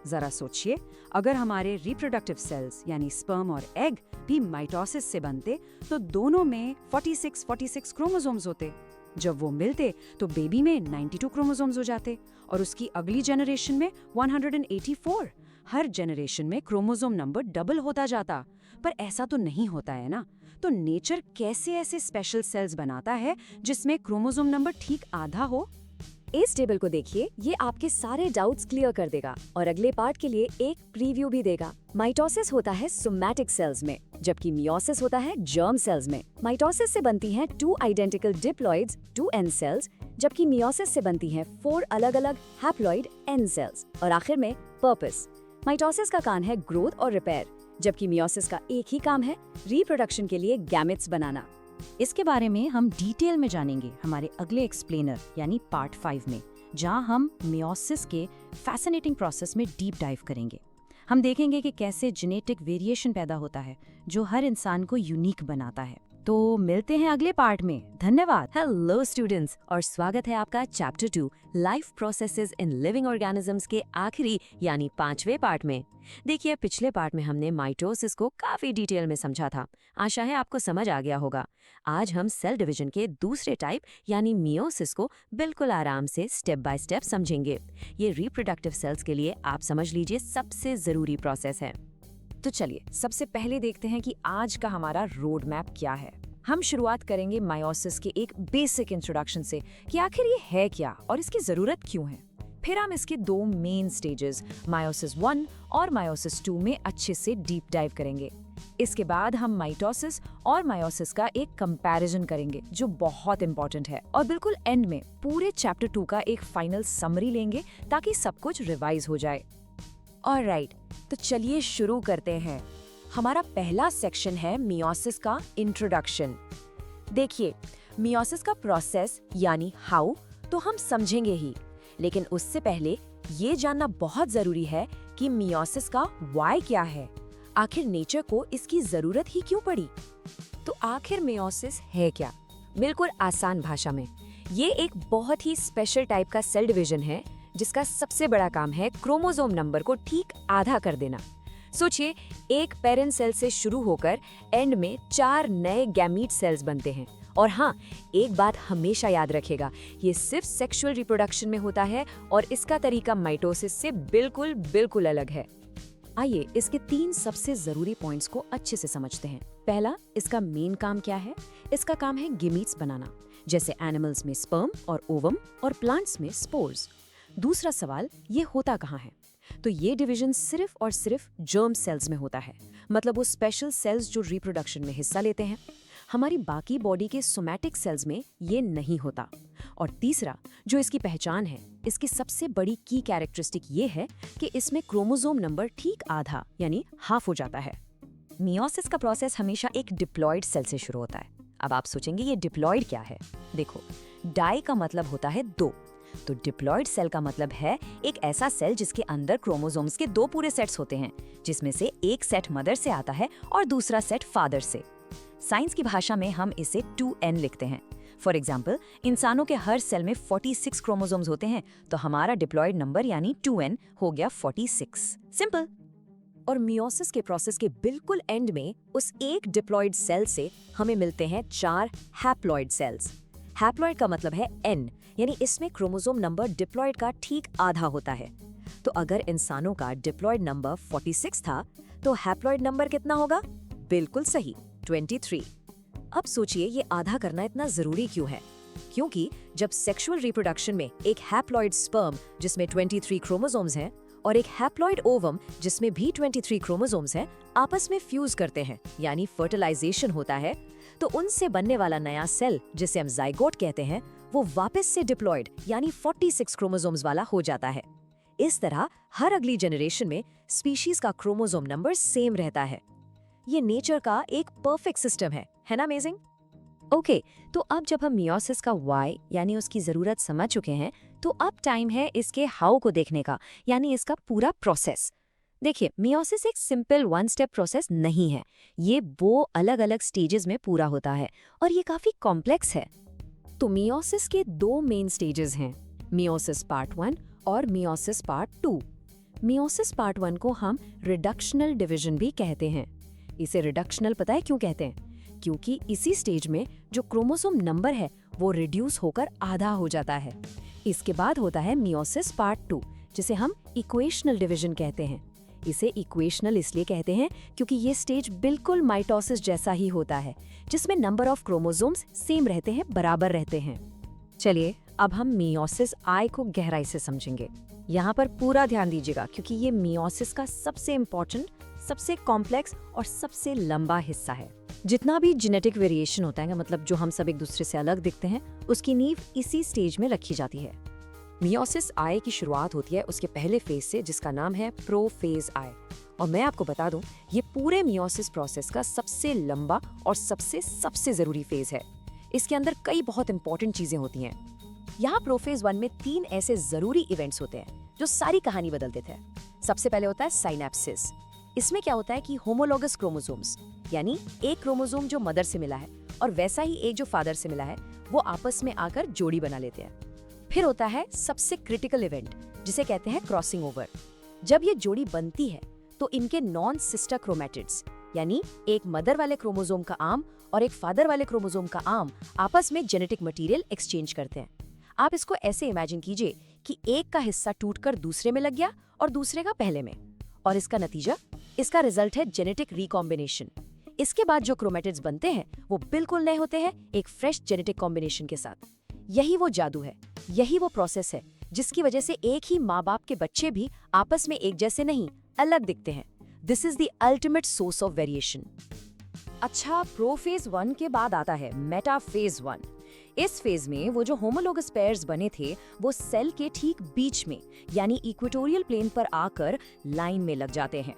जरा सोचिए, अगर हमारे रिप्रोडक्टिव सेल्स यानी स्पर्म और एग भी माइटोसिस से बनते तो दोनों में 46 क्रोमोसोम्स होते। जब वो मिलते तो बेबी में 92 क्रोमोसोम्स हो जाते और उसकी अगली जनरेशन में 184। हर जनरेशन में क्रोमोसोम नंबर डबल होता जाता। पर ऐसा तो नहीं होता है ना। तो नेचर कैसे ऐसे स्पेशल सेल्स बनाता है जिसमें क्रोमोसोम नंबर ठीक आधा हो? इस टेबल को देखिए, ये आपके सारे डाउट्स क्लियर कर देगा और अगले पार्ट के लिए एक प्रीव्यू भी देगा। माइटोसिस होता है सोमैटिक सेल्स में, जबकि मियोसिस होता है जर्म सेल्स में। माइटोसिस से बनती हैं 2 आइडेंटिकल डिप्लॉइड्स 2n सेल्स, जबकि मियोसिस से बनती हैं 4 अलग-अलग हैप्लॉइड n सेल्स। और आखिर में पर्पस। माइटोसिस का काम है ग्रोथ और रिपेयर, जबकि मियोसिस का एक ही काम है रिप्रोडक्शन के लिए गैमेट्स बनाना। इसके बारे में हम डिटेल में जानेंगे हमारे अगले एक्सप्लेनर यानी पार्ट 5 में, जहां हम मियोसिस के फैसिनेटिंग प्रोसेस में डीप डाइव करेंगे। हम देखेंगे कि कैसे जेनेटिक वेरिएशन पैदा होता है जो हर इंसान को यूनिक बनाता है। तो मिलते हैं अगले पार्ट में। धन्यवाद। हेलो स्टूडेंट्स, और स्वागत है आपका chapter 2 life processes in living organisms के आखिरी यानी 5वें पार्ट में। देखिए, पिछले पार्ट में हमने माइटोसिस को काफी डिटेल में समझा था। आशा है आपको समझ आ गया होगा। आज हम सेल डिवीजन के दूसरे टाइप यानी मियोसिस को बिल्कुल आराम से स्टेप बाय स्टेप समझेंगे। ये रिप्रोडक्टिव सेल्स के लिए आप समझ लीजिए सबसे जरूरी प्रोसेस है। तो चलिए, सबसे पहले देखते हैं कि आज का हमारा रोड मैप क्या है। हम शुरुआत करेंगे मायोसिस के एक बेसिक इंट्रोडक्शन से कि आखिर ये है क्या और इसकी जरूरत क्यों है। फिर हम इसके 2 मेन स्टेजेस मायोसिस 1 और मायोसिस 2 में अच्छे से डीप डाइव करेंगे। इसके बाद हम माइटोसिस और मायोसिस का एक कंपैरिजन करेंगे जो बहुत इंपॉर्टेंट है, और बिल्कुल एंड में पूरे चैप्टर 2 का एक फाइनल समरी लेंगे ताकि सब कुछ रिवाइज हो जाए। ऑलराइट, तो चलिए शुरू करते हैं। हमारा पहला सेक्शन है मियोसिस का इंट्रोडक्शन। देखिए, मियोसिस का प्रोसेस यानी हाउ तो हम समझेंगे ही, लेकिन उससे पहले ये जानना बहुत जरूरी है कि मियोसिस का व्हाई क्या है। आखिर नेचर को इसकी जरूरत ही क्यों पड़ी? तो आखिर मियोसिस है क्या? बिल्कुल आसान भाषा में, ये एक बहुत ही स्पेशल टाइप का सेल डिवीजन है जिसका सबसे बड़ा काम है क्रोमोसोम नंबर को ठीक आधा कर देना। सोचिए, एक पेरेंट सेल से शुरू होकर एंड में 4 नए गैमीट सेल्स बनते हैं। और हाँ, एक बात हमेशा याद रखेगा, ये सिर्फ सेक्सुअल रिप्रोडक्शन में होता है और इसका तरीका माइटोसिस से बिल्कुल अलग है। आइए इसके 3 सबसे जरूरी पॉइंट्स को अच्छे से समझते हैं। पहला, इसका मेन काम क्या है? इसका काम है गैमीट्स बनाना, जैसे एनिमल्स में स्पर्म और ओवम और प्लांट्स में स्पोर्स। दूसरा सवाल, ये होता कहाँ है? तो ये डिवीजन सिर्फ और सिर्फ जर्म सेल्स में होता है, मतलब वो स्पेशल सेल्स जो रिप्रोडक्शन में हिस्सा लेते हैं। हमारी बाकी बॉडी के सोमैटिक सेल्स में ये नहीं होता। और तीसरा, जो इसकी पहचान है, इसकी सबसे बड़ी की कैरेक्टरिस्टिक ये है कि इसमें क्रोमोसोम नंबर ठीक आधा यानी हाफ हो जाता है। मियोसिस का प्रोसेस हमेशा एक डिप्लॉयड सेल से शुरू होता है। अब आप सोचेंगे ये डिप्लॉयड क्या है? देखो, डाई का मतलब होता है 2, तो डिप्लॉयड सेल का मतलब है एक ऐसा सेल जिसके अंदर क्रोमोसोम्स के 2 पूरे सेट्स होते हैं, जिसमें से एक सेट मदर से आता है और दूसरा सेट फादर से। साइंस की भाषा में हम इसे 2n लिखते हैं। फॉर एग्जाम्पल, इंसानों के हर सेल में 46 क्रोमोसोम्स होते हैं, तो हमारा डिप्लॉयड नंबर यानी 2n हो गया 46। सिंपल। और मियोसिस के प्रोसेस के बिल्कुल एंड में उस एक डिप्लॉयड सेल से हमें मिलते हैं 4 हैप्लॉयड सेल्स। हैप्लॉयड का मतलब है n, यानी इसमें क्रोमोसोम नंबर डिप्लॉयड का ठीक आधा होता है। तो अगर इंसानों का डिप्लॉयड नंबर 46 था, तो हैप्लॉयड नंबर कितना होगा? बिल्कुल सही, 23। अब सोचिए, ये आधा करना इतना जरूरी क्यों है? क्योंकि जब सेक्सुअल रिप्रोडक्शन में एक हैप्लॉयड स्पर्म जिसमें 23 क्रोमोसोम्स हैं और एक हैप्लॉयड ओवम जिसमें भी 23 क्रोमोसोम्स हैं आपस में फ्यूज करते हैं, यानी फर्टिलाइजेशन होता है, तो उनसे बनने वाला नया सेल, जिसे हम जाइगोट कहते हैं, वो वापस से डिप्लॉयड यानी 46 क्रोमोसोम्स वाला हो जाता है। इस तरह हर अगली जनरेशन में स्पीशीज का क्रोमोसोम नंबर सेम रहता है। ये नेचर का एक परफेक्ट सिस्टम है ना अमेजिंग? ओके, तो अब जब हम मियोसिस का वाई यानी उसकी जरूरत समझ चुके हैं, तो अब टाइम है इसके हाउ को देखने का, यानी इसका पूरा प्रोसेस। देखिए, मियोसिस एक सिंपल वन स्टेप प्रोसेस नहीं है। ये वो अलग अलग स्टेजेस में पूरा होता है और ये काफी कॉम्प्लेक्स है। तो मियोसिस के दो मेन स्टेजेस हैं, मियोसिस पार्ट 1 और मियोसिस पार्ट 2। मियोसिस पार्ट 1 को हम रिडक्शनल डिवीजन भी कहते हैं। इसे रिडक्शनल पता है क्यों कहते हैं? क्योंकि इसी स्टेज में जो क्रोमोसोम नंबर है वो रिड्यूस होकर आधा हो जाता है। इसके बाद होता है मियोसिस पार्ट 2, जिसे हम इक्वेशनल डिवीजन कहते हैं। इसे इक्वेशनल इसलिए कहते हैं क्योंकि ये स्टेज बिल्कुल माइटोसिस जैसा ही होता है, जिसमें नंबर ऑफ क्रोमोसोम्स सेम रहते हैं, बराबर रहते हैं। चलिए, अब हम मियोसिस आई को गहराई से समझेंगे। यहाँ पर पूरा ध्यान दीजिएगा क्योंकि ये मियोसिस का सबसे इम्पोर्टेंट, सबसे कॉम्प्लेक्स और सबसे लंबा हिस्सा है। जितना भी जेनेटिक वेरिएशन होता है, मतलब जो हम सब एक दूसरे से अलग दिखते हैं, उसकी नींव इसी स्टेज में रखी जाती है। मियोसिस आई की शुरुआत होती है उसके पहले फेज से, जिसका नाम है प्रोफेज आई। और मैं आपको बता दूं, ये पूरे मियोसिस प्रोसेस का सबसे लंबा और सबसे जरूरी फेज है। इसके अंदर कई बहुत इंपॉर्टेंट चीजें होती हैं। यहाँ प्रोफेज 1 में 3 ऐसे जरूरी इवेंट्स होते हैं जो सारी कहानी बदल देते हैं। सबसे पहले होता है साइनेप्सिस। इसमें क्या होता है कि होमोलोगस क्रोमोसोम्स, यानी एक क्रोमोसोम जो मदर से मिला है और वैसा ही एक जो फादर से मिला है, वो आपस में आकर जोड़ी बना लेते हैं। फिर होता है सबसे क्रिटिकल इवेंट, जिसे कहते हैं क्रॉसिंग ओवर। जब ये जोड़ी बनती है तो इनके नॉन सिस्टर क्रोमैटिड्स, यानी एक मदर वाले क्रोमोसोम का आर्म और एक फादर वाले क्रोमोसोम का आर्म, आपस में जेनेटिक मटेरियल एक्सचेंज करते हैं। आप इसको ऐसे इमेजिन कीजिए कि एक का हिस्सा टूटकर दूसरे में लग गया और दूसरे का पहले में, और इसका नतीजा, इसका रिजल्ट है जेनेटिक रिकॉम्बिनेशन। इसके बाद जो क्रोमैटिड्स बनते हैं वो बिल्कुल नए होते हैं, एक फ्रेश जेनेटिक कॉम्बिनेशन के साथ। यही वो जादू है, यही वो प्रोसेस है जिसकी वजह से एक ही माँ बाप के बच्चे भी आपस में एक जैसे नहीं, अलग दिखते हैं। This is the ultimate source of variation. अच्छा, प्रोफेज 1 के बाद आता है मेटाफेज 1। इस फेज में वो जो होमोलोगस पेयर्स बने थे वो सेल के ठीक बीच में, यानी इक्वेटोरियल प्लेन पर आकर लाइन में लग जाते हैं।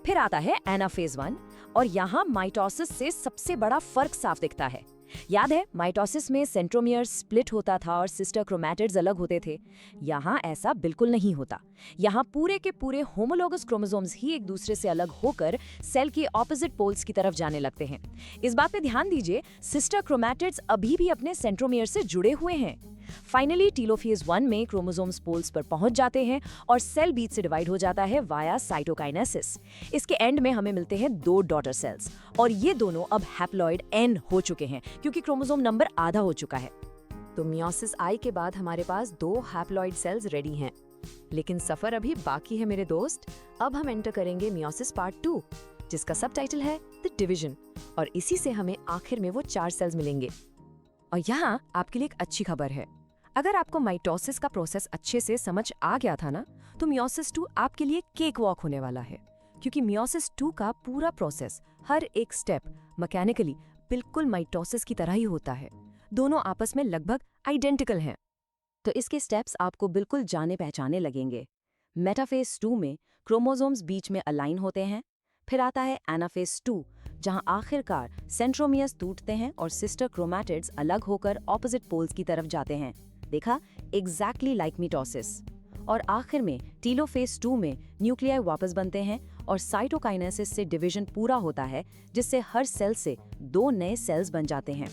फिर आता है एनाफेज 1 और यहाँ माइटोसिस से सबसे बड़ा फर्क साफ दिखता है। याद है, माइटोसिस में सेंट्रोमियर स्प्लिट होता था और सिस्टर क्रोमैटिड्स अलग होते थे। यहाँ ऐसा बिल्कुल नहीं होता। यहाँ पूरे के पूरे होमोलोगस क्रोमोसोम्स ही एक दूसरे से अलग होकर सेल के ऑपोजिट पोल्स की तरफ जाने लगते हैं। इस बात पे ध्यान दीजिए, सिस्टर क्रोमैटिड्स अभी भी अपने सेंट्रोमियर से जुड़े हुए हैं। फाइनली टीलोफेज 1 में क्रोमोसोम्स पोल्स पर पहुंच जाते हैं और सेल बीच से डिवाइड हो जाता है वाया साइटोकाइनेसिस। इसके एंड में हमें मिलते हैं 2 डॉटर सेल्स और ये दोनों अब हैप्लॉइड N हो चुके हैं क्योंकि क्रोमोसोम नंबर आधा हो चुका है। तो मियोसिस आई के बाद हमारे पास 2 हैप्लॉइड सेल्स रेडी हैं। लेकिन सफर अभी बाकी है मेरे दोस्त। अब हम एंटर करेंगे मियोसिस पार्ट 2, जिसका सब टाइटल है द डिवीजन, और इसी से हमें आखिर में वो 4 सेल्स मिलेंगे। और यहाँ आपके लिए एक अच्छी खबर है। अगर आपको माइटोसिस का प्रोसेस अच्छे से समझ आ गया था ना, तो मियोसिस 2 आपके लिए केक वॉक होने वाला है, क्योंकि मियोसिस 2 का पूरा प्रोसेस, हर एक स्टेप मैकेनिकली बिल्कुल माइटोसिस की तरह ही होता है। दोनों आपस में लगभग आइडेंटिकल हैं। तो इसके स्टेप्स आपको बिल्कुल जाने पहचाने लगेंगे। मेटाफेज 2 में क्रोमोसोम्स बीच में अलाइन होते हैं। फिर आता है एनाफेज 2, जहां आखिरकार सेंट्रोमियर्स टूटते हैं और सिस्टर क्रोमैटिड्स अलग होकर ऑपोजिट पोल्स की तरफ जाते हैं। देखा, एग्जैक्टली लाइक मिटोसिस। और आखिर में टीलोफेज 2 में न्यूक्लियाई वापस बनते हैं और साइटोकाइनेसिस से डिवीजन पूरा होता है, जिससे हर सेल से 2 नए सेल्स बन जाते हैं।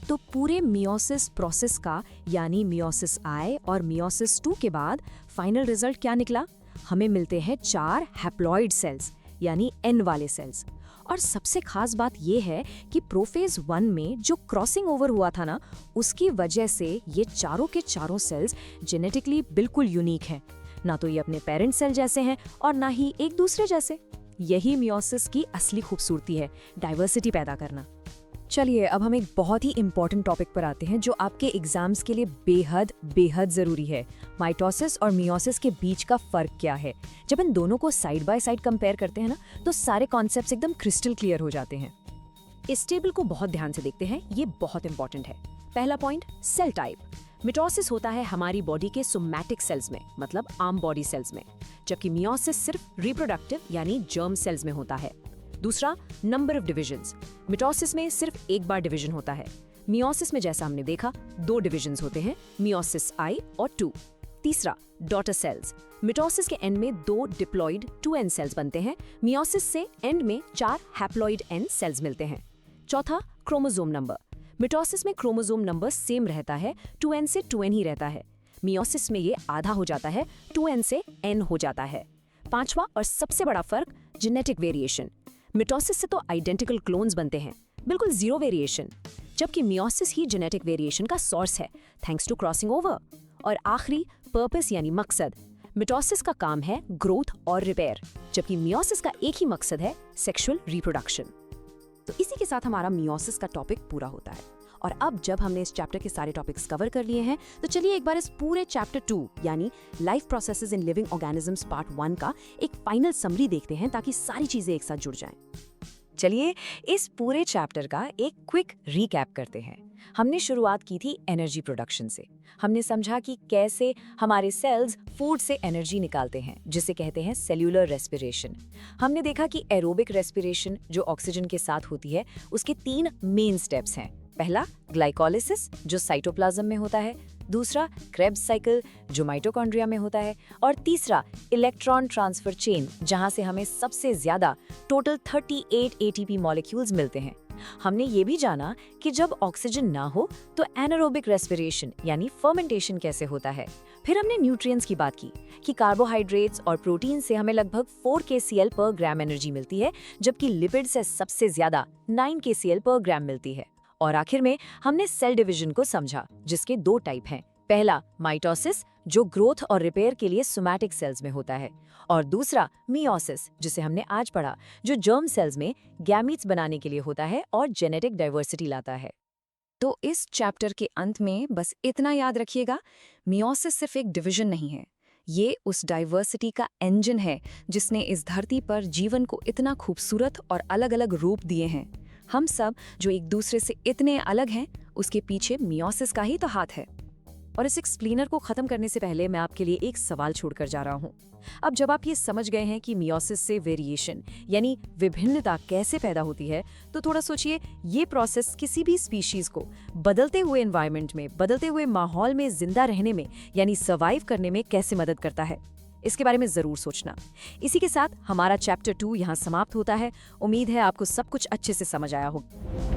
तो पूरे मियोसिस प्रोसेस का, यानी मियोसिस आई और मियोसिस 2 के बाद फाइनल रिजल्ट क्या निकला? हमें मिलते हैं 4 हैप्लॉइड सेल्स, यानी N वाले सेल्स। और सबसे खास बात यह है कि प्रोफेज 1 में जो क्रॉसिंग ओवर हुआ था ना, उसकी वजह से ये चारों के चारों सेल्स जेनेटिकली बिल्कुल यूनिक हैं। ना तो ये अपने पेरेंट सेल जैसे हैं और ना ही एक दूसरे जैसे। यही मियोसिस की असली खूबसूरती है, डाइवर्सिटी पैदा करना। चलिए, अब हम एक बहुत ही इंपॉर्टेंट टॉपिक पर आते हैं जो आपके एग्जाम्स के लिए बेहद बेहद जरूरी है। माइटोसिस और मियोसिस के बीच का फर्क क्या है? जब इन दोनों को साइड बाय साइड कंपेयर करते हैं ना, तो सारे कॉन्सेप्ट्स एकदम क्रिस्टल क्लियर हो जाते हैं। इस टेबल को बहुत ध्यान से देखते हैं, ये बहुत इंपॉर्टेंट है। पहला पॉइंट, सेल टाइप। मिटोसिस होता है हमारी बॉडी के सोमैटिक सेल्स में, मतलब आम बॉडी सेल्स में, जबकि मियोसिस सिर्फ रिप्रोडक्टिव यानी जर्म सेल्स में होता है। दूसरा, नंबर ऑफ डिविजन्स। मिटोसिस में सिर्फ एक बार डिवीजन होता है। मियोसिस में जैसा हमने देखा 2 डिविजन्स होते हैं, मियोसिस I और II। तीसरा, डॉटर सेल्स। मिटोसिस के एंड में 2 डिप्लॉइड 2n सेल्स बनते हैं। मियोसिस से एंड में 4 हैप्लॉइड n सेल्स मिलते हैं। चौथा, क्रोमोसोम नंबर। मिटोसिस में क्रोमोसोम नंबर सेम रहता है, 2n से 2n ही रहता है। मियोसिस में ये आधा हो जाता है, 2n से n हो जाता है। पांचवा और सबसे बड़ा फर्क, जेनेटिक वेरिएशन। मिटोसिस से तो आइडेंटिकल क्लोन्स बनते हैं, बिल्कुल 0 वेरिएशन, जबकि मियोसिस ही जेनेटिक वेरिएशन का सोर्स है, थैंक्स टू क्रॉसिंग ओवर। और आखिरी, पर्पस यानी मकसद। मिटोसिस का काम है ग्रोथ और रिपेयर, जबकि मियोसिस का एक ही मकसद है, सेक्सुअल रिप्रोडक्शन। तो इसी के साथ हमारा मियोसिस का टॉपिक पूरा होता है। और अब जब हमने इस चैप्टर के सारे टॉपिक्स कवर कर लिए हैं, तो चलिए एक बार इस पूरे चैप्टर 2 यानी life processes in living organisms part 1 का एक फाइनल समरी देखते हैं, ताकि सारी चीजें एक साथ जुड़ जाएं। चलिए इस पूरे चैप्टर का एक क्विक रीकैप करते हैं। हमने शुरुआत की थी एनर्जी प्रोडक्शन से। हमने समझा कि कैसे हमारे सेल्स फूड से एनर्जी निकालते हैं, जिसे कहते हैं सेल्यूलर रेस्पिरेशन। हमने देखा कि एरोबिक रेस्पिरेशन जो ऑक्सीजन के साथ होती है, उसके 3 मेन स्टेप्स हैं। पहला, ग्लाइकोलिसिस जो साइटोप्लाज्म में होता है। दूसरा, क्रेब्स साइकिल जो माइटोकॉन्ड्रिया में होता है। और तीसरा, इलेक्ट्रॉन ट्रांसफर चेन, जहां से हमें सबसे ज्यादा टोटल 38 ATP मॉलिक्यूल्स मिलते हैं। हमने ये भी जाना कि जब ऑक्सीजन ना हो तो एनारोबिक रेस्पिरेशन यानी फर्मेंटेशन कैसे होता है। फिर हमने न्यूट्रिएंट्स की बात की कि कार्बोहाइड्रेट्स और प्रोटीन से हमें लगभग 4 kcal पर ग्राम एनर्जी मिलती है, जबकि लिपिड से सबसे ज्यादा 9 kcal पर ग्राम मिलती है। और आखिर में हमने सेल डिवीजन को समझा, जिसके 2 टाइप हैं। पहला, माइटोसिस जो ग्रोथ और रिपेयर के लिए सोमैटिक सेल्स में होता है, और दूसरा मियोसिस जिसे हमने आज पढ़ा, जो जर्म सेल्स में गैमीट्स बनाने के लिए होता है और जेनेटिक डाइवर्सिटी लाता है। तो इस चैप्टर के अंत में बस इतना याद रखिएगा, मियोसिस सिर्फ एक डिवीजन नहीं है, ये उस डाइवर्सिटी का इंजन है जिसने इस धरती पर जीवन को इतना खूबसूरत और अलग-अलग रूप दिए हैं। हम सब जो एक दूसरे से इतने अलग हैं, उसके पीछे मियोसिस का ही तो हाथ है। और इस एक्सप्लेनर को खत्म करने से पहले मैं आपके लिए एक सवाल छोड़कर जा रहा हूँ। अब जब आप ये समझ गए हैं कि मियोसिस से वेरिएशन यानी विभिन्नता कैसे पैदा होती है, तो थोड़ा सोचिए ये प्रोसेस किसी भी स्पीशीज को बदलते हुए एनवायरनमेंट में, बदलते हुए माहौल में जिंदा रहने में यानी सर्वाइव करने में कैसे मदद करता है। इसके बारे में जरूर सोचना। इसी के साथ हमारा चैप्टर 2 यहाँ समाप्त होता है। उम्मीद है आपको सब कुछ अच्छे से समझ आया होगा।